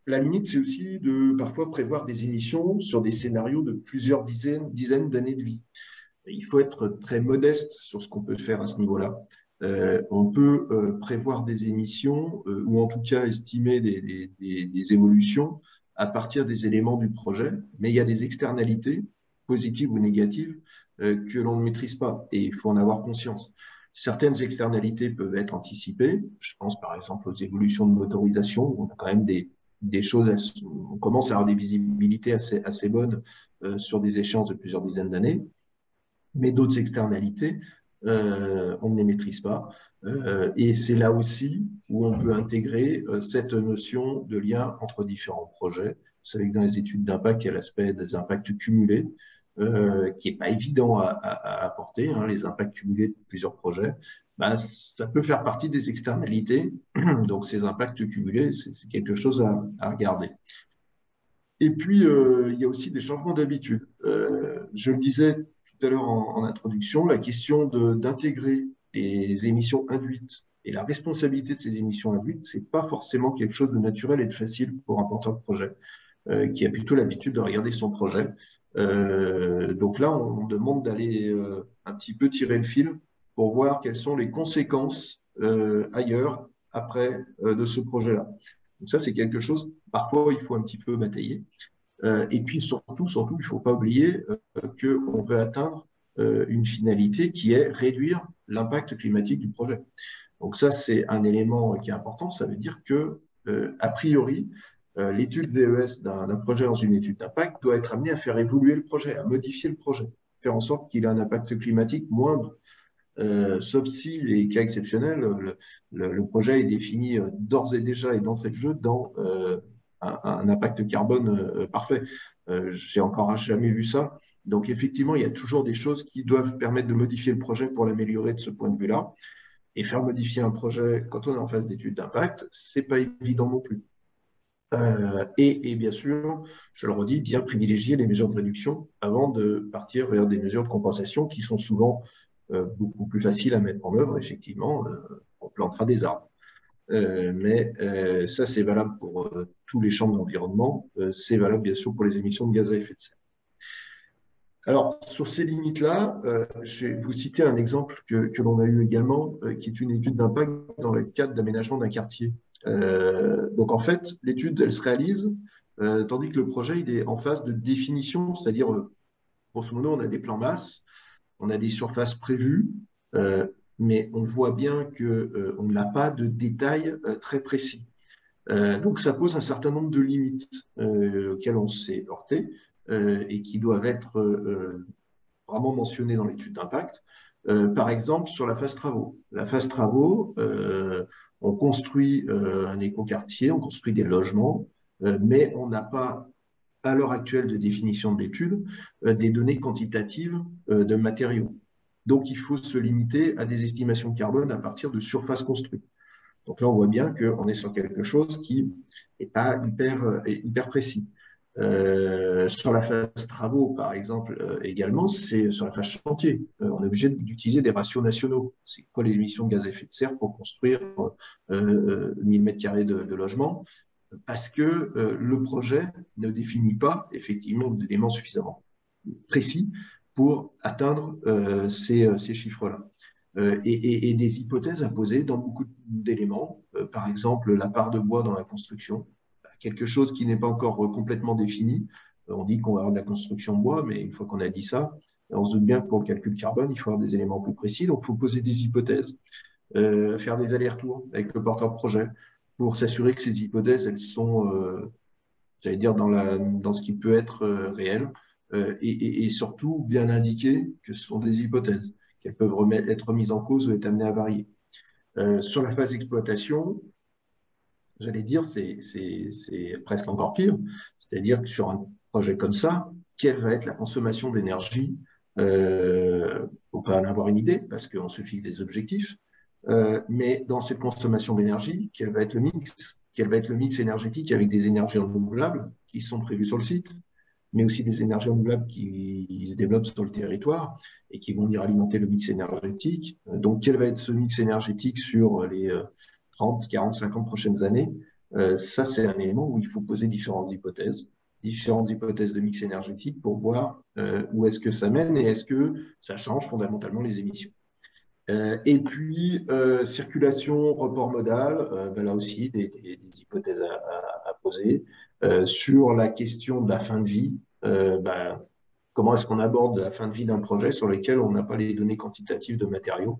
La limite, c'est aussi de parfois prévoir des émissions sur des scénarios de plusieurs dizaines d'années de vie. Il faut être très modeste sur ce qu'on peut faire à ce niveau-là. On peut prévoir des émissions ou en tout cas estimer des évolutions à partir des éléments du projet, mais il y a des externalités, positives ou négatives, que l'on ne maîtrise pas et il faut en avoir conscience. Certaines externalités peuvent être anticipées. Je pense par exemple aux évolutions de motorisation, où on a quand même des choses, on commence à avoir des visibilités assez bonnes sur des échéances de plusieurs dizaines d'années, mais d'autres externalités, on ne les maîtrise pas. Et c'est là aussi où on peut intégrer cette notion de lien entre différents projets. Vous savez que dans les études d'impact, il y a l'aspect des impacts cumulés, qui n'est pas évident à apporter, hein, les impacts cumulés de plusieurs projets. Ben, ça peut faire partie des externalités. Donc, ces impacts cumulés, c'est quelque chose à regarder. Et puis, il y a aussi des changements d'habitude. Je le disais tout à l'heure en introduction, la question d'intégrer les émissions induites et la responsabilité de ces émissions induites, c'est pas forcément quelque chose de naturel et de facile pour un porteur de projet qui a plutôt l'habitude de regarder son projet. Donc là, on demande d'aller un petit peu tirer le fil pour voir quelles sont les conséquences ailleurs après de ce projet-là. Donc ça, c'est quelque chose, parfois, il faut un petit peu batailler. Et puis surtout, il ne faut pas oublier qu'on veut atteindre une finalité qui est réduire l'impact climatique du projet. Donc ça, c'est un élément qui est important. Ça veut dire que, a priori, l'étude VES d'un projet dans une étude d'impact doit être amenée à faire évoluer le projet, à modifier le projet, faire en sorte qu'il ait un impact climatique moindre. Sauf si les cas exceptionnels, le projet est défini d'ores et déjà et d'entrée de jeu dans un impact carbone parfait. J'ai encore jamais vu ça. Donc effectivement, il y a toujours des choses qui doivent permettre de modifier le projet pour l'améliorer de ce point de vue-là. Et faire modifier un projet quand on est en phase d'étude d'impact, c'est pas évident non plus. Et bien sûr, je le redis, bien privilégier les mesures de réduction avant de partir vers des mesures de compensation qui sont souvent beaucoup plus faciles à mettre en œuvre. Effectivement, on plantera des arbres. Mais ça, c'est valable pour tous les champs de l'environnement. C'est valable, bien sûr, pour les émissions de gaz à effet de serre. Alors, sur ces limites-là, je vais vous citer un exemple que l'on a eu également, qui est une étude d'impact dans le cadre d'aménagement d'un quartier. Donc, en fait, l'étude, elle se réalise, tandis que le projet, il est en phase de définition, c'est-à-dire, grosso modo, on a des plans masse, on a des surfaces prévues, mais on voit bien qu'on n'a pas de détails très précis. Donc, ça pose un certain nombre de limites auxquelles on s'est heurté et qui doivent être vraiment mentionnées dans l'étude d'impact. Par exemple, sur la phase travaux. La phase travaux, on construit un écoquartier, on construit des logements, mais on n'a pas, à l'heure actuelle de définition de l'étude, des données quantitatives de matériaux. Donc, il faut se limiter à des estimations de carbone à partir de surfaces construites. Donc là, on voit bien qu'on est sur quelque chose qui n'est pas hyper précis. Sur la phase travaux, par exemple, également, c'est sur la phase chantier. On est obligé d'utiliser des ratios nationaux. C'est quoi les émissions de gaz à effet de serre pour construire 1000 m² de logement? Parce que le projet ne définit pas effectivement d'éléments suffisamment précis pour atteindre ces chiffres-là. Et des hypothèses à poser dans beaucoup d'éléments. Par exemple, la part de bois dans la construction, quelque chose qui n'est pas encore complètement défini. On dit qu'on va avoir de la construction bois, mais une fois qu'on a dit ça, on se doute bien que pour le calcul carbone, il faut avoir des éléments plus précis. Donc, il faut poser des hypothèses, faire des allers-retours avec le porteur de projet pour s'assurer que ces hypothèses, elles sont, j'allais dire, dans ce qui peut être réel, et surtout bien indiquer que ce sont des hypothèses, qu'elles peuvent être mises en cause ou être amenées à varier. Sur la phase d'exploitation, j'allais dire, c'est presque encore pire. C'est-à-dire que sur un projet comme ça, quelle va être la consommation d'énergie? On peut en avoir une idée parce qu'on se fixe des objectifs. Mais dans cette consommation d'énergie, quel va être le mix? Quel va être le mix énergétique avec des énergies renouvelables qui sont prévues sur le site, mais aussi des énergies renouvelables qui se développent sur le territoire et qui vont venir alimenter le mix énergétique. Donc, quel va être ce mix énergétique sur les 30, 40, 50 prochaines années? Ça, c'est un élément où il faut poser différentes hypothèses de mix énergétique pour voir où est-ce que ça mène et est-ce que ça change fondamentalement les émissions. Et puis, circulation, report modal, ben là aussi, des hypothèses à poser. Sur la question de la fin de vie, ben, comment est-ce qu'on aborde la fin de vie d'un projet sur lequel on n'a pas les données quantitatives de matériaux?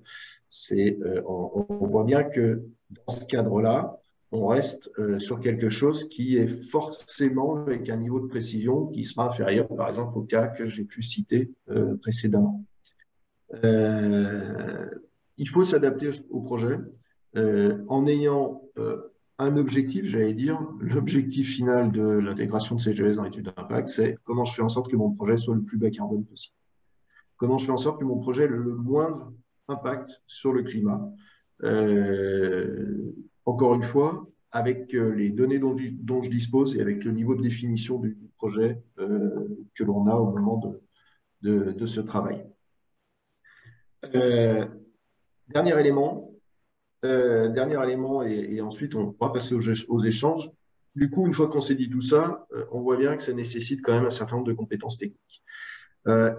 On voit bien que dans ce cadre-là, on reste sur quelque chose qui est forcément avec un niveau de précision qui sera inférieur, par exemple, au cas que j'ai pu citer précédemment. Euh, il faut s'adapter au projet en ayant un objectif, j'allais dire, l'objectif final de l'intégration de CGS dans l'étude d'impact, c'est comment je fais en sorte que mon projet soit le plus bas carbone possible. Comment je fais en sorte que mon projet ait le moindre impact sur le climat. Encore une fois, avec les données dont je dispose et avec le niveau de définition du projet que l'on a au moment de ce travail. Euh, Dernier élément, et ensuite on pourra passer aux échanges. Du coup, une fois qu'on s'est dit tout ça, on voit bien que ça nécessite quand même un certain nombre de compétences techniques.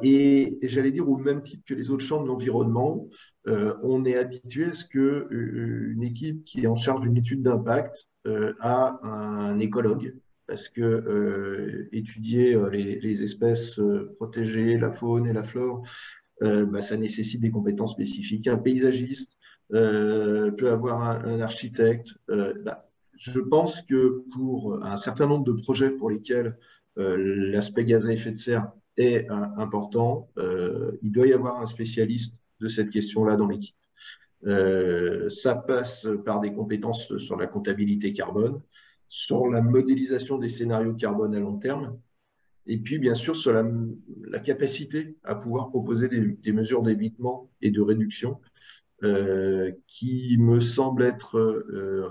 Et j'allais dire, au même titre que les autres champs de l'environnement, on est habitué à ce qu'une équipe qui est en charge d'une étude d'impact a un écologue, parce que étudier les espèces protégées, la faune et la flore, bah, ça nécessite des compétences spécifiques. Un paysagiste peut avoir un architecte. Bah, je pense que pour un certain nombre de projets pour lesquels l'aspect gaz à effet de serre est important, il doit y avoir un spécialiste de cette question-là dans l'équipe. Ça passe par des compétences sur la comptabilité carbone, sur la modélisation des scénarios de carbone à long terme, et puis, bien sûr, sur la capacité à pouvoir proposer des mesures d'évitement et de réduction qui me semble être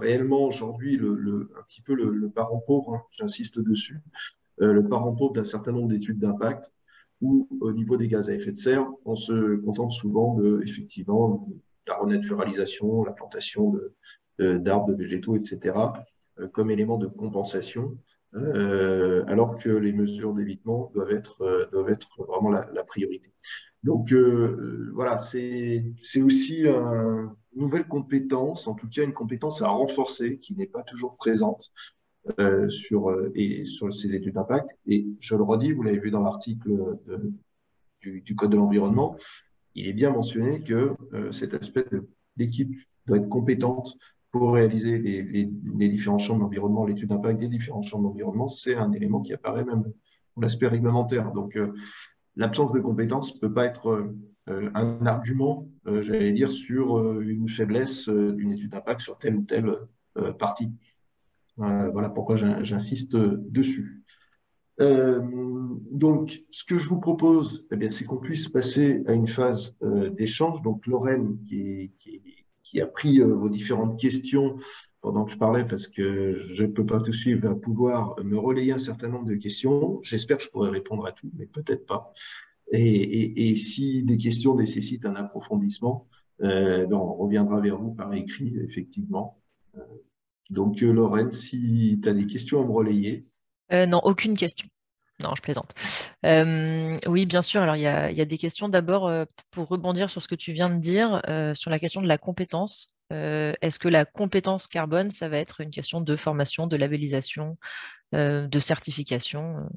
réellement aujourd'hui un petit peu le parent pauvre, hein, j'insiste dessus, le parent pauvre d'un certain nombre d'études d'impact où, au niveau des gaz à effet de serre, on se contente souvent effectivement, la renaturalisation, la plantation d'arbres, de végétaux, etc., comme élément de compensation, alors que les mesures d'évitement doivent être vraiment la priorité. Donc voilà, c'est aussi une nouvelle compétence, en tout cas une compétence à renforcer qui n'est pas toujours présente sur ces études d'impact. Et je le redis, vous l'avez vu dans l'article du Code de l'environnement, il est bien mentionné que cet aspect de l'équipe doit être compétente pour réaliser les différents champs de l'environnement, l'étude d'impact des différents champs de l'environnement, c'est un élément qui apparaît même pour l'aspect réglementaire. Donc, l'absence de compétences ne peut pas être un argument, j'allais dire, sur une faiblesse d'une étude d'impact sur telle ou telle partie. Voilà pourquoi j'insiste dessus. Donc, ce que je vous propose, eh bien, c'est qu'on puisse passer à une phase d'échange. Donc, Lorraine, qui a pris vos différentes questions pendant que je parlais, parce que je ne peux pas tout suivre, va pouvoir me relayer un certain nombre de questions. J'espère que je pourrai répondre à tout, mais peut-être pas. Et si des questions nécessitent un approfondissement, ben, on reviendra vers vous par écrit, effectivement. Donc, Lorraine, si tu as des questions à me relayer. Non, aucune question. Non, je plaisante. Oui, bien sûr. Alors, il y a des questions. D'abord, pour rebondir sur ce que tu viens de dire, sur la question de la compétence. Est-ce que la compétence carbone, ça va être une question de formation, de labellisation, de certification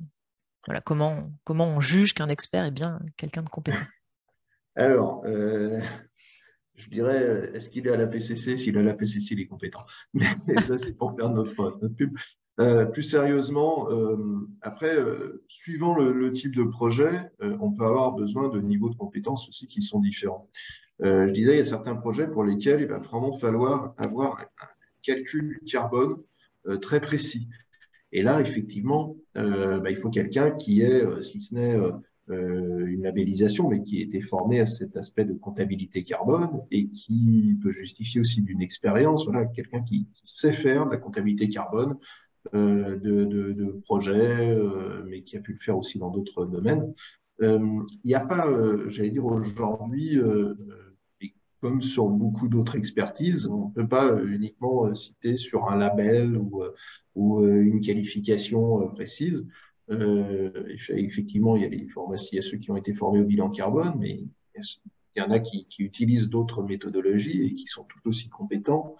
voilà, comment on juge qu'un expert est bien quelqu'un de compétent? Alors, je dirais, est-ce qu'il est à la PCC? S'il est à la PCC, il est compétent. Mais ça, c'est pour faire notre pub. Plus sérieusement, après, suivant le type de projet, on peut avoir besoin de niveaux de compétences aussi qui sont différents. Je disais, il y a certains projets pour lesquels il va vraiment falloir avoir un calcul carbone très précis. Et là, effectivement, bah, il faut quelqu'un qui ait, si ce n'est une labellisation, mais qui ait été formé à cet aspect de comptabilité carbone et qui peut justifier aussi d'une expérience. Voilà, quelqu'un qui sait faire de la comptabilité carbone, de projets, mais qui a pu le faire aussi dans d'autres domaines. Il n'y a pas, j'allais dire aujourd'hui, des comme sur beaucoup d'autres expertises, on ne peut pas uniquement citer sur un label ou une qualification précise. Effectivement, il y a les formations, il y a ceux qui ont été formés au bilan carbone, mais il y en a qui utilisent d'autres méthodologies et qui sont tout aussi compétents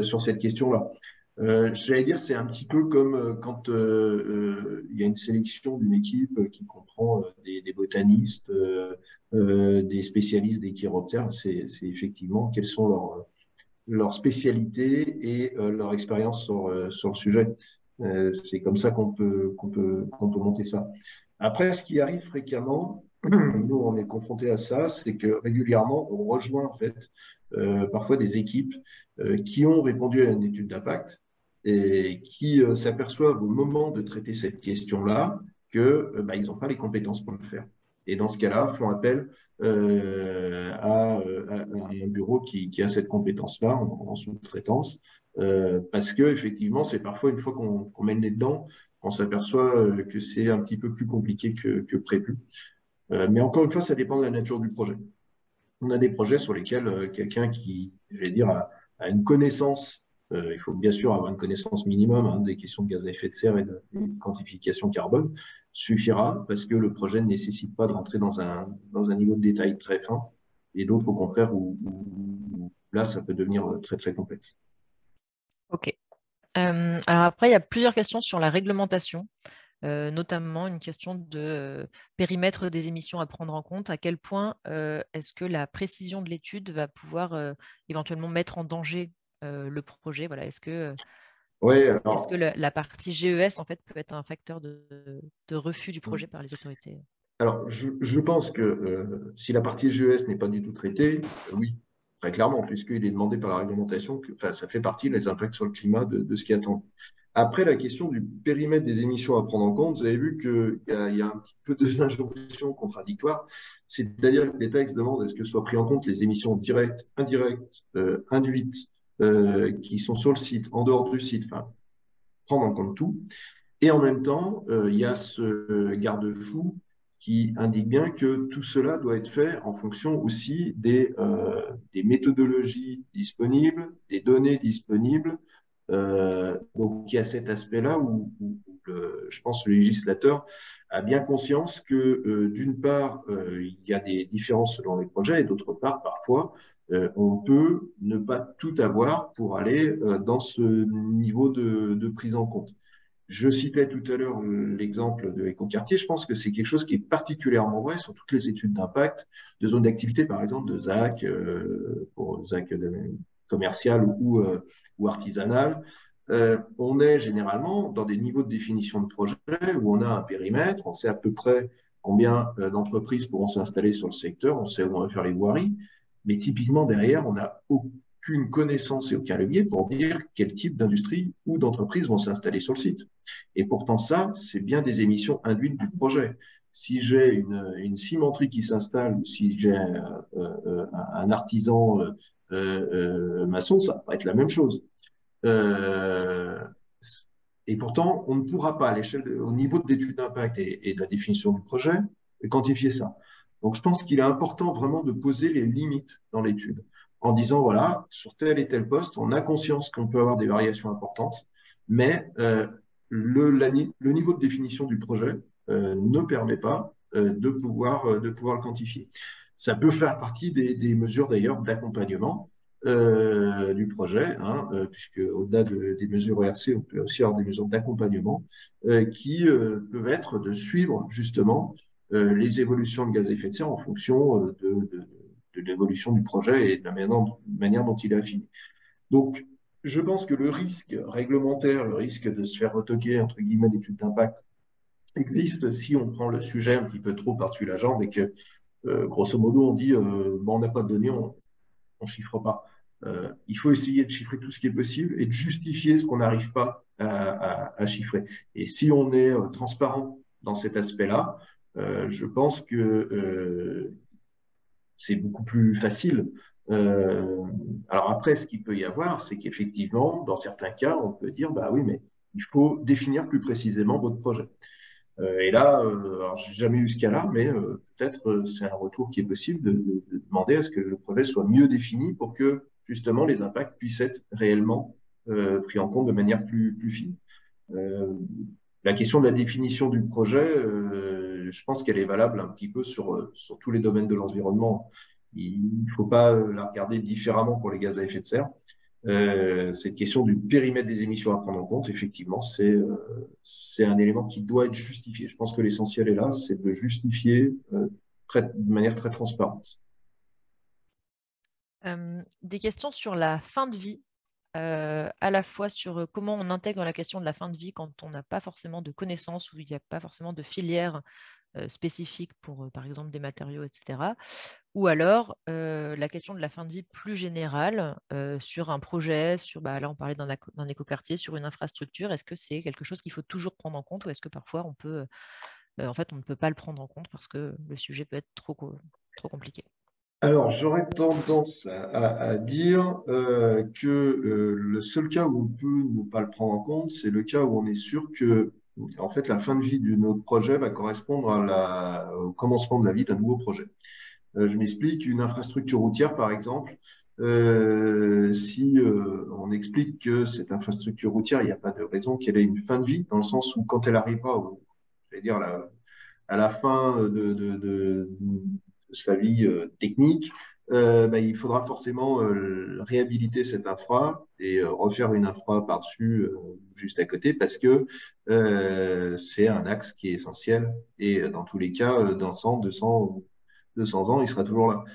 sur cette question-là. J'allais dire, c'est un petit peu comme quand il y a une sélection d'une équipe qui comprend des botanistes, des spécialistes des chiroptères. C'est effectivement quelles sont leurs spécialités et leur expérience sur le sujet. C'est comme ça qu'on peut monter ça. Après, ce qui arrive fréquemment, nous, on est confronté à ça, c'est que régulièrement, on rejoint en fait parfois des équipes qui ont répondu à une étude d'impact et qui s'aperçoivent au moment de traiter cette question-là que bah, ils n'ont pas les compétences pour le faire. Et dans ce cas-là, font appel à un bureau qui a cette compétence-là en sous-traitance, parce que effectivement, c'est parfois une fois qu'on met le nez dedans, qu'on s'aperçoit que c'est un petit peu plus compliqué que prévu. Mais encore une fois, ça dépend de la nature du projet. On a des projets sur lesquels quelqu'un qui, j'allais dire, a une connaissance, il faut bien sûr avoir une connaissance minimum hein, des questions de gaz à effet de serre et de quantification carbone, suffira parce que le projet ne nécessite pas de rentrer dans un niveau de détail très fin, et d'autres, au contraire, où là, ça peut devenir très, très complexe. Ok. Alors après, il y a plusieurs questions sur la réglementation. Notamment une question de périmètre des émissions à prendre en compte. À quel point est-ce que la précision de l'étude va pouvoir éventuellement mettre en danger le projet? Voilà, est-ce que la partie GES en fait peut être un facteur de refus du projet par les autorités? Alors, je pense que si la partie GES n'est pas du tout traitée, oui, très clairement, puisqu'il est demandé par la réglementation, ça fait partie des impacts sur le climat de ce qui est attendu. Après, la question du périmètre des émissions à prendre en compte, vous avez vu qu'il y a un petit peu d'injonction contradictoire, c'est-à-dire que les textes demandent est-ce que soient pris en compte les émissions directes, indirectes, induites, qui sont sur le site, en dehors du site, enfin, prendre en compte tout. Et en même temps, il y a ce garde-fou qui indique bien que tout cela doit être fait en fonction aussi des méthodologies disponibles, des données disponibles. Donc, il y a cet aspect-là où je pense que le législateur a bien conscience que, d'une part, il y a des différences selon les projets, et d'autre part, parfois, on peut ne pas tout avoir pour aller dans ce niveau de prise en compte. Je citais tout à l'heure l'exemple de Écoquartier. Je pense que c'est quelque chose qui est particulièrement vrai sur toutes les études d'impact de zones d'activité, par exemple de ZAC, pour ZAC commercial ou artisanal. On est généralement dans des niveaux de définition de projet où on a un périmètre, on sait à peu près combien d'entreprises pourront s'installer sur le secteur, on sait où on va faire les voiries, mais typiquement derrière, on n'a aucune connaissance et aucun levier pour dire quel type d'industrie ou d'entreprise vont s'installer sur le site. Et pourtant, ça, c'est bien des émissions induites du projet. Si j'ai une cimenterie qui s'installe ou si j'ai un artisan maçon, ça va être la même chose. Et pourtant, on ne pourra pas, au niveau de l'étude d'impact et de la définition du projet, quantifier ça. Donc, je pense qu'il est important vraiment de poser les limites dans l'étude en disant, voilà, sur tel et tel poste, on a conscience qu'on peut avoir des variations importantes, mais le niveau de définition du projet ne permet pas de pouvoir le quantifier. Ça peut faire partie des mesures d'ailleurs d'accompagnement du projet, hein, puisque au-delà des mesures ERC, on peut aussi avoir des mesures d'accompagnement qui peuvent être de suivre justement les évolutions de gaz à effet de serre en fonction de l'évolution du projet et de la manière dont il est affiné. Donc, je pense que le risque réglementaire, le risque de se faire retoquer, entre guillemets, l'étude d'impact existe si on prend le sujet un petit peu trop par-dessus la jambe et que, grosso modo, on dit bon, on n'a pas de données, on ne chiffre pas. Il faut essayer de chiffrer tout ce qui est possible et de justifier ce qu'on n'arrive pas à chiffrer. Et si on est transparent dans cet aspect-là, je pense que c'est beaucoup plus facile. Alors après, ce qu'il peut y avoir, c'est qu'effectivement, dans certains cas, on peut dire, bah oui, mais il faut définir plus précisément votre projet. Et là, alors j'ai jamais eu ce cas-là, mais peut-être c'est un retour qui est possible de demander à ce que le projet soit mieux défini pour que justement les impacts puissent être réellement pris en compte de manière plus fine. Euh, la question de la définition du projet, je pense qu'elle est valable un petit peu sur tous les domaines de l'environnement. Il ne faut pas la regarder différemment pour les gaz à effet de serre. Cette question du périmètre des émissions à prendre en compte, effectivement, c'est un élément qui doit être justifié. Je pense que l'essentiel est là, c'est de justifier de manière très transparente. Des questions sur la fin de vie, à la fois sur comment on intègre la question de la fin de vie quand on n'a pas forcément de connaissances ou il n'y a pas forcément de filière spécifique pour, par exemple, des matériaux, etc. Ou alors la question de la fin de vie plus générale sur un projet, là on parlait d'un écoquartier, sur une infrastructure. Est-ce que c'est quelque chose qu'il faut toujours prendre en compte ou est-ce que parfois en fait, on ne peut pas le prendre en compte parce que le sujet peut être trop compliqué? Alors, j'aurais tendance à dire que le seul cas où on peut ne pas le prendre en compte, c'est le cas où on est sûr que, en fait, la fin de vie de notre projet va correspondre au commencement de la vie d'un nouveau projet. Je m'explique, une infrastructure routière, par exemple, si on explique que cette infrastructure routière, il n'y a pas de raison qu'elle ait une fin de vie, dans le sens où quand elle arrivera, je vais dire, à la fin de sa vie technique, il faudra forcément réhabiliter cette infra et refaire une infra par-dessus, juste à côté, parce que c'est un axe qui est essentiel. Et dans tous les cas, dans 100, 200 ans, il sera toujours là.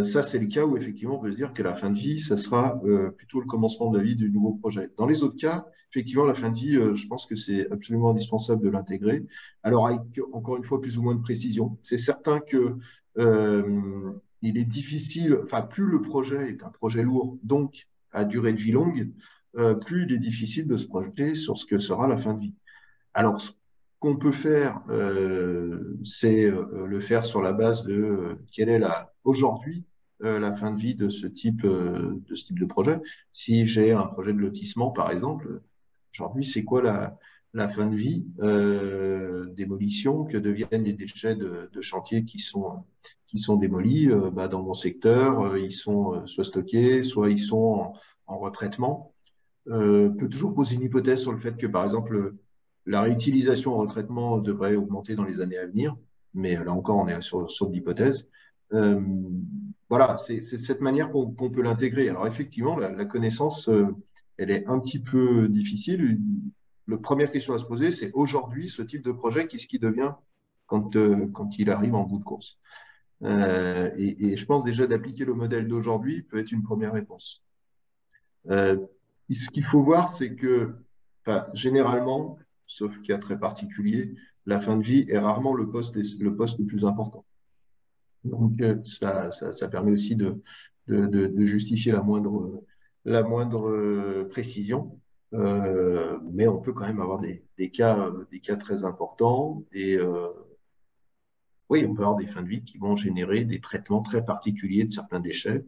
Ça, c'est le cas où effectivement on peut se dire que la fin de vie, ça sera plutôt le commencement de la vie du nouveau projet. Dans les autres cas, effectivement, la fin de vie, je pense que c'est absolument indispensable de l'intégrer. Alors, avec encore une fois plus ou moins de précision. C'est certain que il est difficile, enfin, plus le projet est un projet lourd, donc à durée de vie longue, plus il est difficile de se projeter sur ce que sera la fin de vie. Alors, ce qu'on peut faire, c'est le faire sur la base de quelle est aujourd'hui la fin de vie de ce type de projet. Si j'ai un projet de lotissement, par exemple, aujourd'hui, c'est quoi la fin de vie démolition, que deviennent les déchets de chantier qui sont démolis dans mon secteur, ils sont soit stockés, soit ils sont en retraitement. Peut toujours poser une hypothèse sur le fait que, par exemple, la réutilisation en retraitement devrait augmenter dans les années à venir, mais là encore, on est sur de l'hypothèse. Euh, voilà, c'est de cette manière qu'on peut l'intégrer. Alors effectivement, la connaissance, elle est un petit peu difficile. La première question à se poser, c'est aujourd'hui, ce type de projet, qu'est-ce qui devient quand il arrive en bout de course? Et je pense déjà d'appliquer le modèle d'aujourd'hui peut être une première réponse. Euh, Ce qu'il faut voir, c'est que, enfin, généralement, sauf cas très particulier, la fin de vie est rarement le poste le plus important. Donc, ça permet aussi de justifier la moindre précision. Mais on peut quand même avoir des cas très importants. Et oui, on peut avoir des fins de vie qui vont générer des traitements très particuliers de certains déchets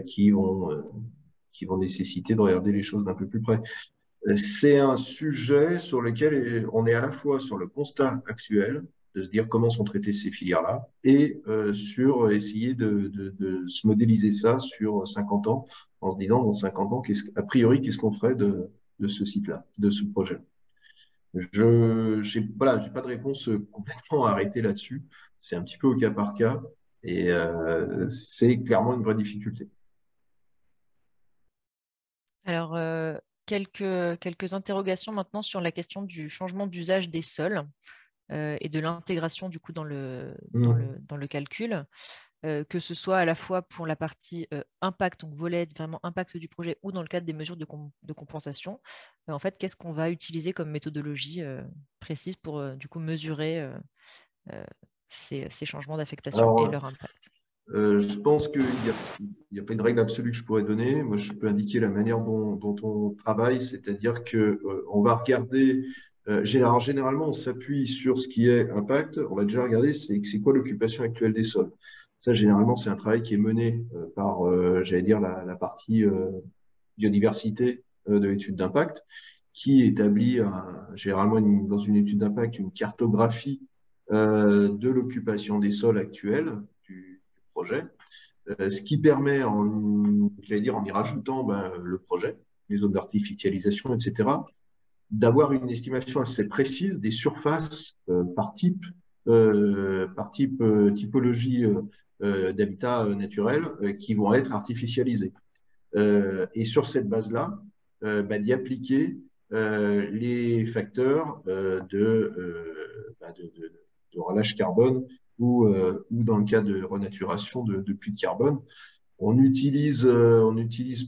qui vont nécessiter de regarder les choses d'un peu plus près. C'est un sujet sur lequel on est à la fois sur le constat actuel, de se dire comment sont traitées ces filières-là, et sur essayer de se modéliser ça sur 50 ans, en se disant dans 50 ans, a priori, qu'est-ce qu'on ferait de ce site-là, de ce projet. J'ai pas de réponse complètement arrêtée là-dessus. C'est un petit peu au cas par cas, et c'est clairement une vraie difficulté. Alors, quelques interrogations maintenant sur la question du changement d'usage des sols et de l'intégration du coup dans le calcul, que ce soit à la fois pour la partie impact, donc volet vraiment impact du projet, ou dans le cadre des mesures de compensation. En fait, qu'est-ce qu'on va utiliser comme méthodologie précise pour du coup mesurer ces changements d'affectation et Alors, leur impact? je pense qu'il n'y a pas une règle absolue que je pourrais donner. Moi, je peux indiquer la manière dont on travaille, c'est-à-dire que on va regarder. Généralement, on s'appuie sur ce qui est impact. On va déjà regarder c'est quoi l'occupation actuelle des sols. Ça, généralement, c'est un travail qui est mené par, j'allais dire, la partie biodiversité de l'étude d'impact. qui établit généralement dans une étude d'impact une cartographie de l'occupation des sols actuels du projet, ce qui permet, j'allais dire, en y rajoutant le projet, les zones d'artificialisation, etc., d'avoir une estimation assez précise des surfaces typologie d'habitat naturel qui vont être artificialisées. Et sur cette base-là, d'y appliquer les facteurs de relâche carbone ou dans le cas de renaturation de puits de carbone. On utilise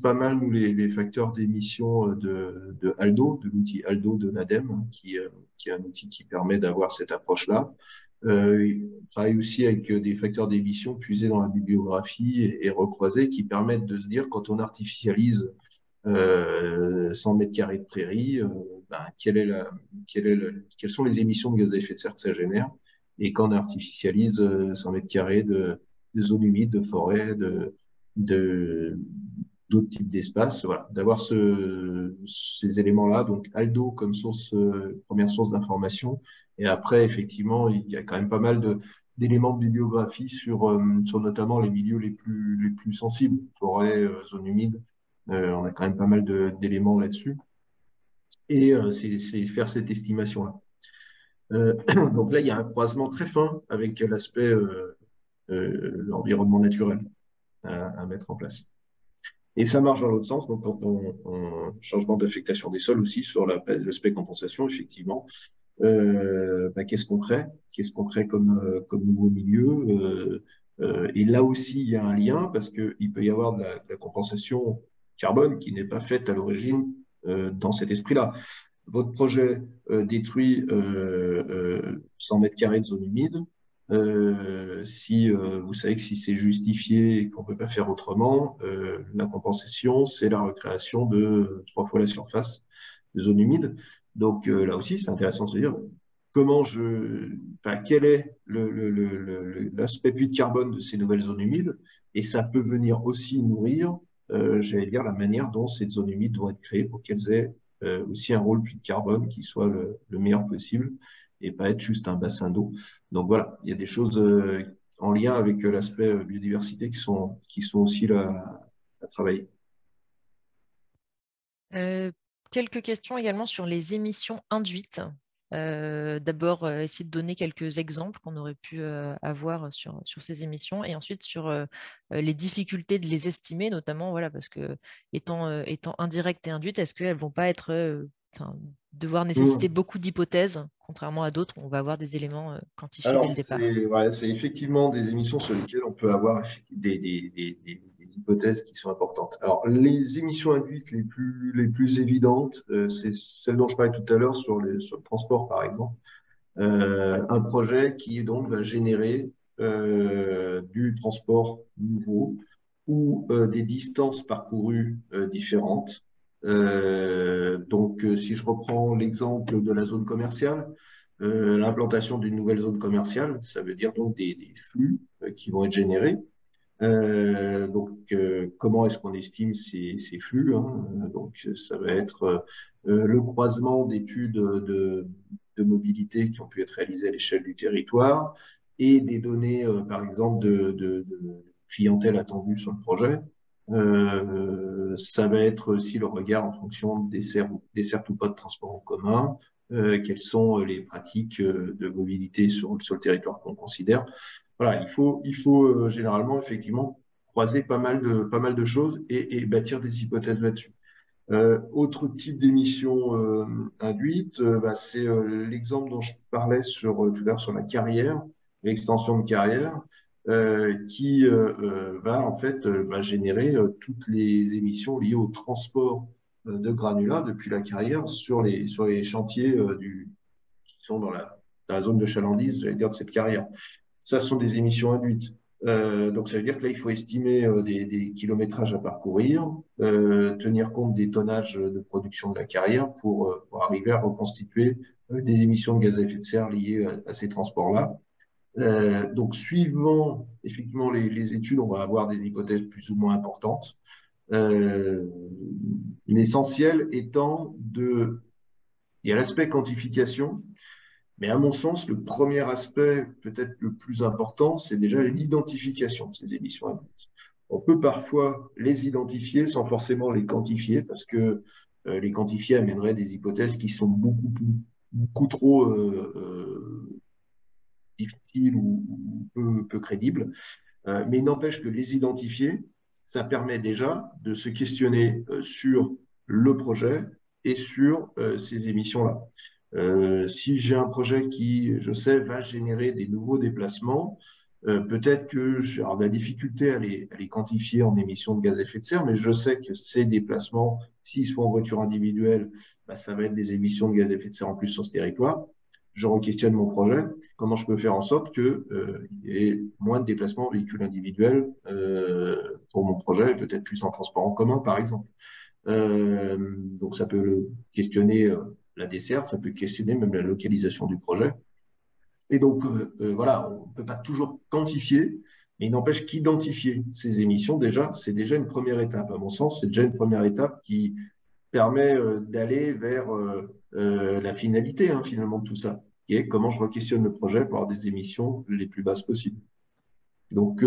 pas mal, nous, les facteurs d'émission de ALDO, de l'outil ALDO de l'ADEME, qui est un outil qui permet d'avoir cette approche-là. On travaille aussi avec des facteurs d'émission puisés dans la bibliographie et recroisés qui permettent de se dire, quand on artificialise 100 mètres carrés de prairie, quelles sont les émissions de gaz à effet de serre que ça génère. Et quand on artificialise 100 mètres carrés de zones humides, de forêts, d'autres types d'espaces, voilà, d'avoir ces éléments-là, donc ALDO comme première source d'information, et après, effectivement, il y a quand même pas mal d'éléments de bibliographie sur notamment les milieux les plus sensibles, forêts, zones humides, on a quand même pas mal d'éléments là-dessus, et c'est faire cette estimation-là. Donc là, il y a un croisement très fin avec l'aspect l'environnement naturel à mettre en place. Et ça marche dans l'autre sens, donc quand on changement d'affectation des sols aussi sur l'aspect compensation, effectivement, qu'est-ce qu'on crée? Qu'est-ce qu'on crée comme nouveau milieu? Et là aussi, il y a un lien parce qu'il peut y avoir de la compensation carbone qui n'est pas faite à l'origine dans cet esprit-là. Votre projet détruit 100 mètres carrés de zone humide. Si vous savez que si c'est justifié et qu'on ne peut pas faire autrement, la compensation, c'est la recréation de 3 fois la surface de zone humide. Donc là aussi, c'est intéressant de se dire quel est l'aspect puits de carbone de ces nouvelles zones humides, et ça peut venir aussi nourrir, j'allais dire, la manière dont ces zones humides doivent être créées pour qu'elles aient aussi un rôle puits de carbone qui soit le meilleur possible et pas être juste un bassin d'eau. Donc voilà, il y a des choses en lien avec l'aspect biodiversité qui sont aussi là à travailler. Quelques questions également sur les émissions induites. D'abord, essayer de donner quelques exemples qu'on aurait pu avoir sur ces émissions, et ensuite sur les difficultés de les estimer, notamment voilà, parce que étant indirectes et induites, est-ce qu'elles ne vont pas devoir nécessiter beaucoup d'hypothèses, contrairement à d'autres où on va avoir des éléments quantifiés dès le départ. C'est effectivement des émissions sur lesquelles on peut avoir des hypothèses qui sont importantes. Alors, les émissions induites les plus évidentes, c'est celles dont je parlais tout à l'heure sur le transport, par exemple. Un projet qui donc va générer du transport nouveau ou des distances parcourues différentes. Donc, si je reprends l'exemple de la zone commerciale, l'implantation d'une nouvelle zone commerciale, ça veut dire donc des flux qui vont être générés. Comment est-ce qu'on estime ces flux, hein? Donc, ça va être le croisement d'études de mobilité qui ont pu être réalisées à l'échelle du territoire et des données, par exemple, de clientèle attendue sur le projet. Ça va être aussi le regard en fonction des dessertes ou pas de transport en commun, quelles sont les pratiques de mobilité sur le territoire qu'on considère. Voilà, il faut généralement effectivement croiser pas mal de choses et bâtir des hypothèses là-dessus. Autre type d'émission induite, c'est l'exemple dont je parlais tout à l'heure sur la carrière, l'extension de carrière, qui va en fait générer toutes les émissions liées au transport de granulats depuis la carrière sur les chantiers qui sont dans la zone de chalandise, j'allais dire, de cette carrière. Ça sont des émissions induites. Donc, ça veut dire que là, il faut estimer des kilométrages à parcourir, tenir compte des tonnages de production de la carrière pour arriver à reconstituer des émissions de gaz à effet de serre liées à ces transports-là. Donc, suivant effectivement les études, on va avoir des hypothèses plus ou moins importantes. L'essentiel étant de Il y a l'aspect quantification, mais à mon sens, le premier aspect, peut-être le plus important, c'est déjà l'identification de ces émissions induites. On peut parfois les identifier sans forcément les quantifier, parce que les quantifier amènerait des hypothèses qui sont beaucoup trop difficiles ou peu crédibles. Mais il n'empêche que les identifier, ça permet déjà de se questionner sur le projet et sur ces émissions-là. Si j'ai un projet qui, je sais, va générer des nouveaux déplacements, peut-être que j'aurai de la difficulté à les quantifier en émissions de gaz à effet de serre, mais je sais que ces déplacements, s'ils sont en voiture individuelle, bah, ça va être des émissions de gaz à effet de serre en plus sur ce territoire. Je re-questionne mon projet. Comment je peux faire en sorte qu'il y ait moins de déplacements en véhicules individuels pour mon projet, peut-être plus en transport en commun, par exemple. Donc, ça peut questionner la desserte, ça peut questionner même la localisation du projet. Et donc, voilà, on ne peut pas toujours quantifier, mais il n'empêche qu'identifier ces émissions, déjà, c'est déjà une première étape. À mon sens, c'est déjà une première étape qui permet d'aller vers la finalité, hein, finalement, de tout ça, qui est comment je re-questionne le projet pour avoir des émissions les plus basses possibles. Donc,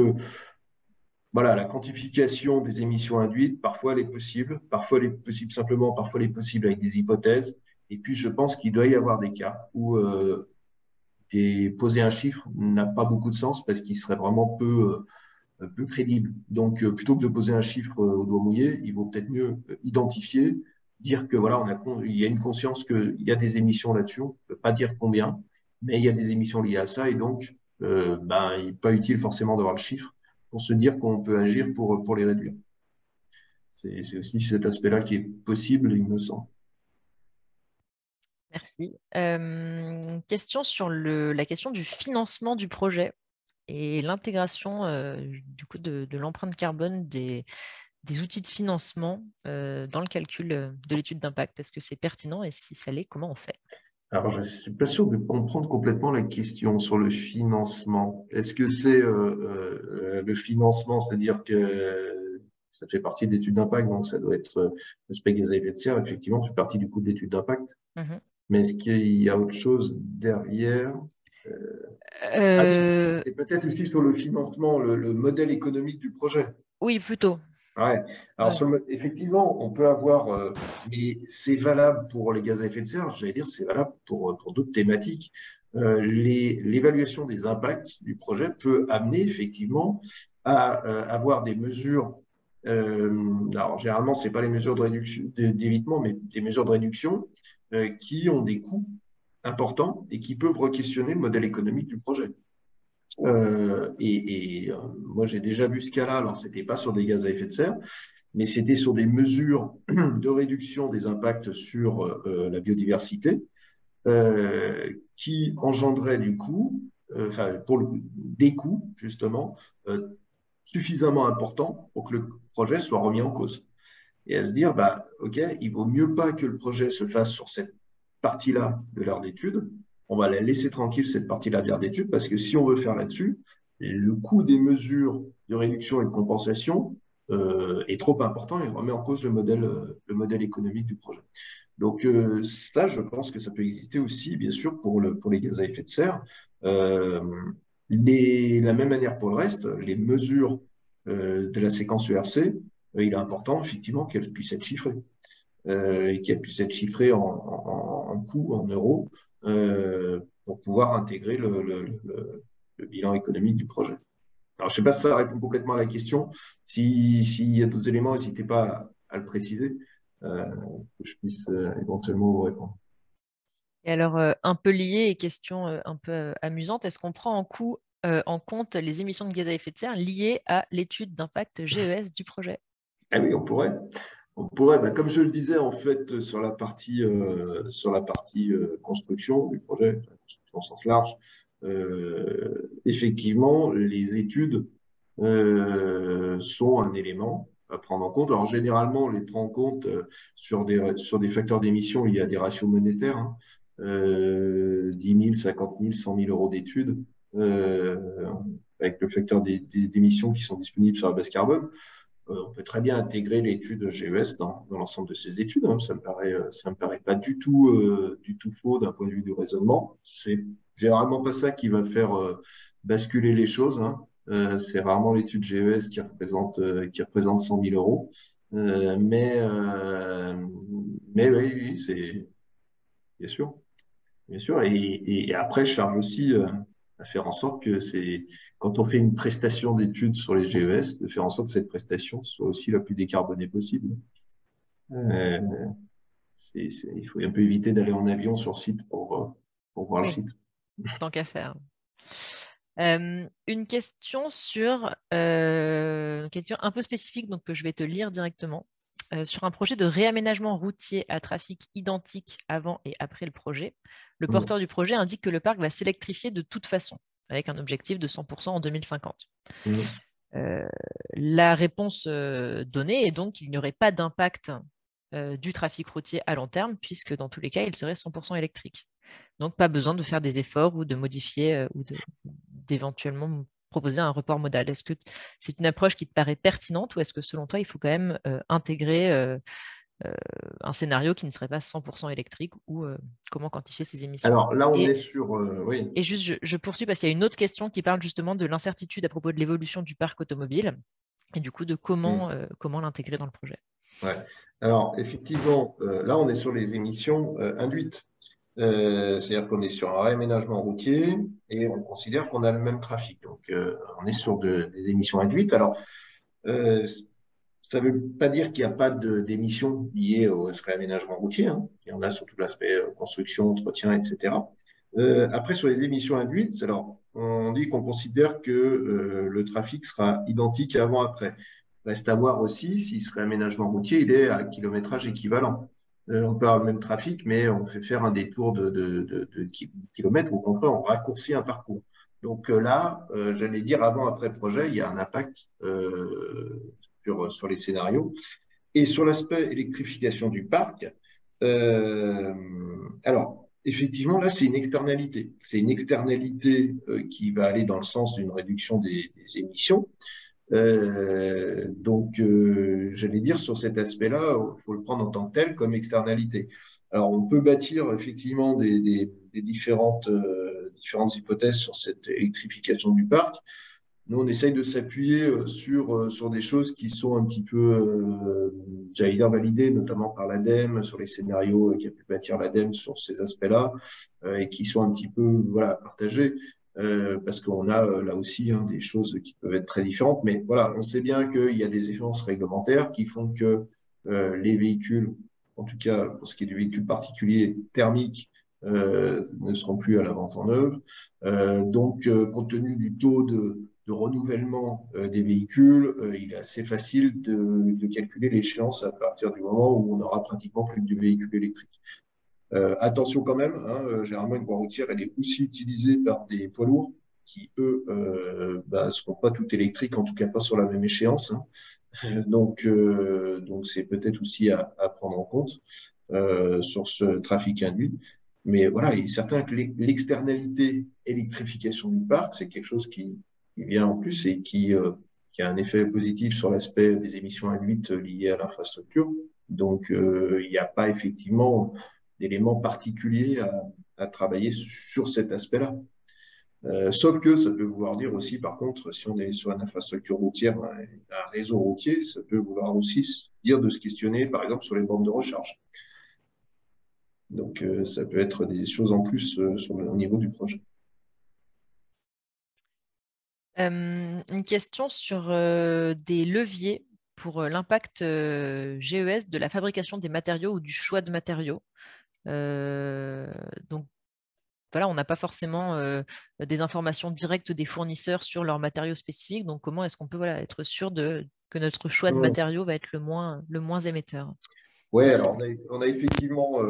voilà, la quantification des émissions induites, parfois elle est possible, parfois elle est possible simplement, parfois elle est possible avec des hypothèses. Et puis, je pense qu'il doit y avoir des cas où poser un chiffre n'a pas beaucoup de sens parce qu'il serait vraiment peu crédible. Donc, plutôt que de poser un chiffre au doigt mouillé, il vaut peut-être mieux identifier, dire que voilà, il y a une conscience qu'il y a des émissions là-dessus, on ne peut pas dire combien, mais il y a des émissions liées à ça et donc, il n'est pas utile forcément d'avoir le chiffre pour se dire qu'on peut agir pour les réduire. C'est aussi cet aspect-là qui est possible, il me semble. Merci. Question sur la question du financement du projet et l'intégration du coup de l'empreinte carbone des outils de financement dans le calcul de l'étude d'impact. Est-ce que c'est pertinent et si ça l'est, comment on fait? Alors, je ne suis pas sûr de comprendre complètement la question sur le financement. Est-ce que c'est le financement, c'est-à-dire que ça fait partie de l'étude d'impact, donc ça doit être l'aspect gaz à effet de serre, effectivement, ça fait partie du coût de l'étude d'impact. Mhm. Mais est-ce qu'il y a autre chose derrière? Ah oui, Euh, c'est peut-être aussi sur le financement, le modèle économique du projet. oui, plutôt. Ouais. Alors, Ouais. effectivement, on peut avoir, mais c'est valable pour les gaz à effet de serre, j'allais dire, c'est valable pour d'autres thématiques. L'évaluation des impacts du projet peut amener effectivement à avoir des mesures. Alors, généralement, c'est pas les mesures de réduction, d'évitement, mais des mesures de réduction qui ont des coûts importants et qui peuvent re-questionner le modèle économique du projet. Moi, j'ai déjà vu ce cas-là. Alors, c'était pas sur des gaz à effet de serre, mais c'était sur des mesures de réduction des impacts sur la biodiversité qui engendraient du coup, des coûts justement suffisamment importants pour que le projet soit remis en cause. Et à se dire, bah, OK, il vaut mieux pas que le projet se fasse sur cette partie-là de l'aire d'étude. On va la laisser tranquille, cette partie-là de l'aire d'étude, parce que si on veut faire là-dessus, le coût des mesures de réduction et de compensation est trop important et remet en cause le modèle économique du projet. Donc, ça, je pense que ça peut exister aussi, bien sûr, pour les gaz à effet de serre. Euh, la même manière pour le reste, les mesures de la séquence ERC, il est important, effectivement, qu'elles puissent être chiffrées et qu'elles puissent être chiffrées en coûts, en euros, pour pouvoir intégrer le bilan économique du projet. Alors, je ne sais pas si ça répond complètement à la question. S'il y a d'autres éléments, n'hésitez pas à le préciser, que je puisse éventuellement vous répondre. Et alors, un peu lié et question un peu amusante, est-ce qu'on prend en compte les émissions de gaz à effet de serre liées à l'étude d'impact GES du projet? Ah oui, on pourrait. On pourrait, bah, comme je le disais, en fait, sur la partie construction du projet, la construction au sens large, effectivement, les études sont un élément à prendre en compte. Alors, généralement, on les prend en compte sur des facteurs d'émission liés à des ratios monétaires, hein, 10 000, 50 000, 100 000 euros d'études, avec le facteur d'émissions qui sont disponibles sur la base carbone. on peut très bien intégrer l'étude GES dans l'ensemble de ces études, hein. Ça me paraît pas du tout faux d'un point de vue du raisonnement. C'est généralement pas ça qui va faire basculer les choses, hein. C'est rarement l'étude GES qui représente 100 000 euros. Mais oui, oui, c'est bien sûr. Bien sûr, et après, je charge aussi à faire en sorte que quand on fait une prestation d'études sur les GES, de faire en sorte que cette prestation soit aussi la plus décarbonée possible. Euh, il faut un peu éviter d'aller en avion sur site pour voir le Oui, site. tant qu'à faire. Une question une question un peu spécifique, donc que je vais te lire directement. Sur un projet de réaménagement routier à trafic identique avant et après le projet, le porteur du projet indique que le parc va s'électrifier de toute façon, avec un objectif de 100% en 2050. Mm. La réponse donnée est donc qu'il n'y aurait pas d'impact du trafic routier à long terme, puisque dans tous les cas, il serait 100% électrique. Donc, pas besoin de faire des efforts ou de modifier ou d'éventuellement proposer un report modal. Est-ce que c'est une approche qui te paraît pertinente ou est-ce que selon toi, il faut quand même intégrer un scénario qui ne serait pas 100% électrique ou comment quantifier ces émissions? Alors là, on est sur... oui. Et juste, je poursuis parce qu'il y a une autre question qui parle justement de l'incertitude à propos de l'évolution du parc automobile et du coup de comment l'intégrer dans le projet. Ouais. Alors, effectivement, là, on est sur les émissions induites. C'est-à-dire qu'on est sur un réaménagement routier et on considère qu'on a le même trafic. Donc, on est sur des émissions induites. Alors, euh, ça ne veut pas dire qu'il n'y a pas d'émissions liées au réaménagement routier, hein. Il y en a sur tout l'aspect construction, entretien, etc. Après, sur les émissions induites, alors, on dit qu'on considère que le trafic sera identique avant-après. Reste à voir aussi si ce réaménagement routier il est à kilométrage équivalent. On peut avoir le même trafic, mais on fait faire un détour de kilomètres, ou au contraire, on raccourcit un parcours. Donc là, j'allais dire avant-après projet, il y a un impact sur les scénarios. Et sur l'aspect électrification du parc, euh, alors, effectivement, là, c'est une externalité. C'est une externalité qui va aller dans le sens d'une réduction des émissions. J'allais dire, sur cet aspect-là, il faut le prendre en tant que tel comme externalité. Alors, on peut bâtir effectivement des différentes hypothèses sur cette électrification du parc. Nous, on essaye de s'appuyer sur des choses qui sont un petit peu, j'allais dire, validées, notamment par l'ADEME, sur les scénarios qu'a pu bâtir l'ADEME sur ces aspects-là, et qui sont un petit peu voilà, partagés, parce qu'on a là aussi hein, des choses qui peuvent être très différentes. Mais voilà, on sait bien qu'il y a des échéances réglementaires qui font que les véhicules, en tout cas pour ce qui est du véhicule particulier thermique, ne seront plus à la vente en neuve. Compte tenu du taux de renouvellement des véhicules, il est assez facile de calculer l'échéance à partir du moment où on aura pratiquement plus de véhicules électriques. Attention quand même, hein, généralement une voie routière, elle est aussi utilisée par des poids lourds qui, eux, ne seront pas tout électriques, en tout cas pas sur la même échéance, hein. Donc c'est peut-être aussi à prendre en compte sur ce trafic induit. Mais voilà, il est certain que l'externalité électrification du parc, c'est quelque chose qui vient en plus et qui a un effet positif sur l'aspect des émissions induites liées à l'infrastructure. Donc, il n'y a pas effectivement d'éléments particuliers à travailler sur cet aspect-là. Sauf que ça peut vouloir dire aussi, par contre, si on est sur une infrastructure routière, un réseau routier, ça peut vouloir aussi dire de se questionner, par exemple, sur les bornes de recharge. Donc, ça peut être des choses en plus au niveau du projet. Une question sur des leviers pour l'impact GES de la fabrication des matériaux ou du choix de matériaux. Donc, voilà, on n'a pas forcément des informations directes des fournisseurs sur leurs matériaux spécifiques. Donc, comment est-ce qu'on peut être sûr que notre choix de matériaux va être le moins émetteur Oui, alors on a effectivement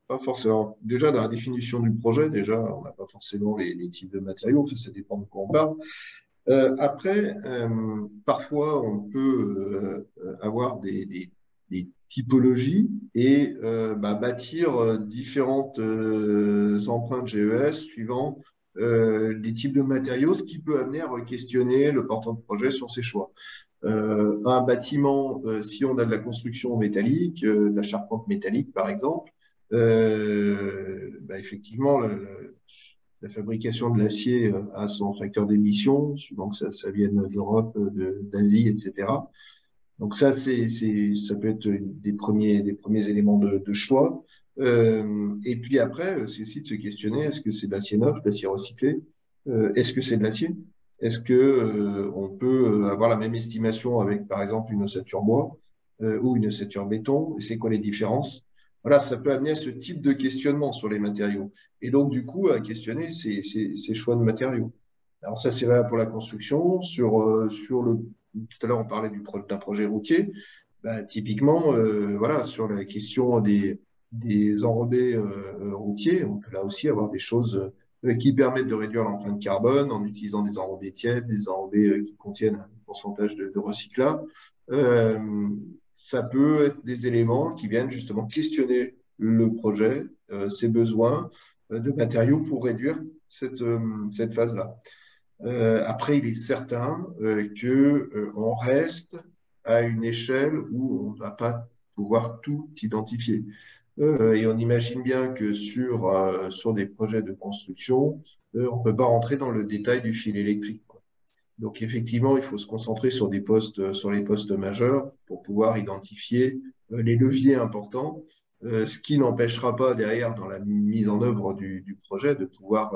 pas forcément. Déjà, dans la définition du projet, déjà, on n'a pas forcément les types de matériaux, ça dépend de quoi on parle. Après, parfois, on peut avoir des typologies et bâtir différentes empreintes GES suivant les types de matériaux, ce qui peut amener à questionner le porteur de projet sur ses choix. Un bâtiment, si on a de la construction métallique, de la charpente métallique par exemple, effectivement, la fabrication de l'acier a son facteur d'émission, suivant que ça vienne d'Europe, d'Asie, etc. Donc ça peut être des premiers éléments de choix. Et puis après, c'est aussi de se questionner, est-ce que c'est de l'acier neuf, de l'acier recyclé? Est-ce que c'est de l'acier? Est-ce que, on peut avoir la même estimation avec, par exemple, une ossature bois ou une ossature béton? Et c'est quoi les différences? Voilà, ça peut amener à ce type de questionnement sur les matériaux. Et donc, du coup, à questionner ces choix de matériaux. Alors ça, c'est valable pour la construction. Sur tout à l'heure, on parlait d'un projet routier. Ben, typiquement, voilà, sur la question des enrobés routiers, on peut là aussi avoir des choses qui permettent de réduire l'empreinte carbone en utilisant des enrobés tièdes, des enrobés qui contiennent un pourcentage de recyclage. Euh, Ça peut être des éléments qui viennent justement questionner le projet, ses besoins de matériaux pour réduire cette phase-là. Après, il est certain on reste à une échelle où on ne va pas pouvoir tout identifier. Et on imagine bien que sur des projets de construction, on ne peut pas rentrer dans le détail du fil électrique, quoi. Donc effectivement, il faut se concentrer sur sur les postes majeurs pour pouvoir identifier les leviers importants, ce qui n'empêchera pas derrière, dans la mise en œuvre du projet, de pouvoir,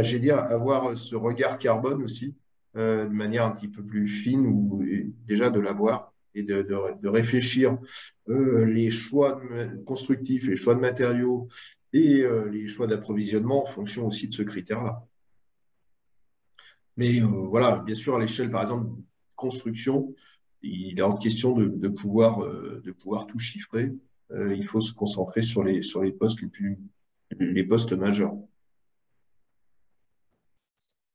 j'ai dire, avoir ce regard carbone aussi, de manière un petit peu plus fine, ou déjà de l'avoir et de réfléchir les choix constructifs, les choix de matériaux et les choix d'approvisionnement en fonction aussi de ce critère-là. Mais voilà, bien sûr, à l'échelle, par exemple, construction, il est hors de question de pouvoir tout chiffrer. Il faut se concentrer sur les postes les postes majeurs.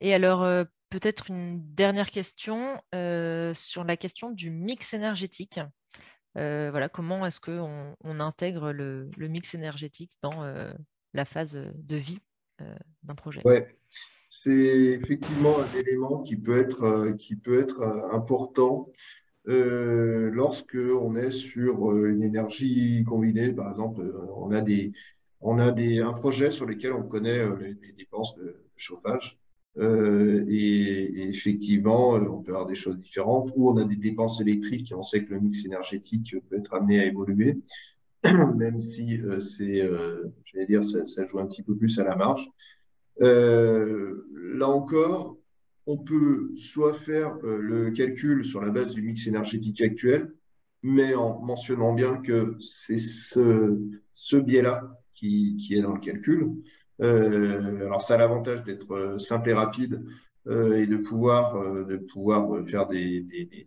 Et alors, peut-être une dernière question sur la question du mix énergétique. Voilà, comment est-ce qu'on intègre le mix énergétique dans la phase de vie d'un projet? Ouais, c'est effectivement un élément qui peut être important lorsque on est sur une énergie combinée. Par exemple, un projet sur lequel on connaît les dépenses de chauffage. Et effectivement, on peut avoir des choses différentes, ou on a des dépenses électriques et on sait que le mix énergétique peut être amené à évoluer, même si j'allais dire, ça joue un petit peu plus à la marge. Là encore, on peut soit faire le calcul sur la base du mix énergétique actuel, mais en mentionnant bien que c'est ce biais-là qui est dans le calcul. Alors, ça a l'avantage d'être simple et rapide et de pouvoir faire des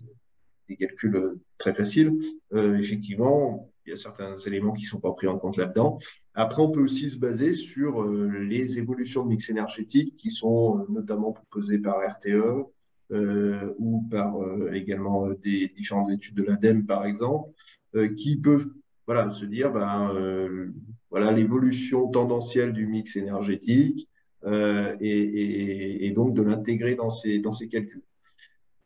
calculs très faciles. Effectivement, il y a certains éléments qui ne sont pas pris en compte là-dedans. Après, on peut aussi se baser sur les évolutions de mix énergétique qui sont notamment proposées par RTE ou par également des différentes études de l'ADEME, par exemple, qui peuvent voilà, se dire voilà l'évolution tendancielle du mix énergétique et donc de l'intégrer dans ces calculs.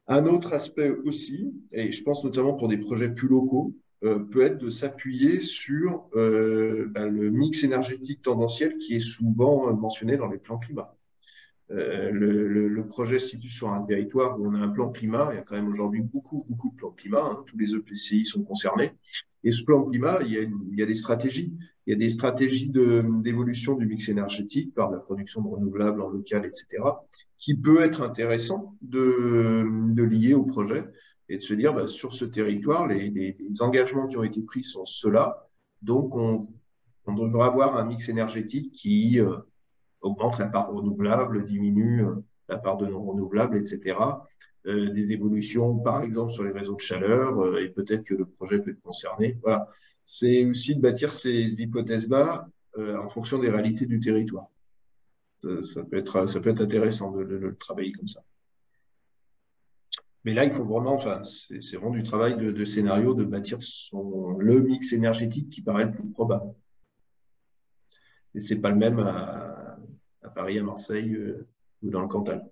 Un autre aspect aussi, et je pense notamment pour des projets plus locaux, peut être de s'appuyer sur le mix énergétique tendanciel qui est souvent mentionné dans les plans climat. Le projet se situe sur un territoire où on a un plan climat. Il y a quand même aujourd'hui beaucoup de plans climat, hein. Tous les EPCI sont concernés. Et ce plan climat, il y a des stratégies. Il y a des stratégies d'évolution du mix énergétique par la production de renouvelables en local, etc., qui peut être intéressant de lier au projet et de se dire, sur ce territoire, les engagements qui ont été pris sont ceux-là. Donc, on devrait avoir un mix énergétique qui augmente la part renouvelable, diminue la part de non renouvelables, etc. Des évolutions, par exemple, sur les réseaux de chaleur, et peut-être que le projet peut être concerné. Voilà. C'est aussi de bâtir ces hypothèses-là en fonction des réalités du territoire. Ça peut être intéressant de le travailler comme ça. Mais là, il faut vraiment, enfin, c'est vraiment du travail de scénario, de bâtir le mix énergétique qui paraît le plus probable. Et c'est pas le même à Paris, à Marseille ou dans le Cantal.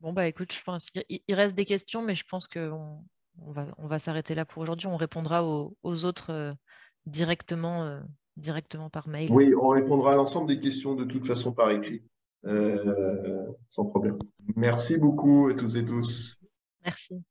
Bon, bah écoute, je pense qu'il reste des questions, mais je pense on va s'arrêter là pour aujourd'hui. On répondra aux autres directement par mail. Oui, on répondra à l'ensemble des questions de toute façon par écrit, sans problème. Merci beaucoup à tous et tous. Merci.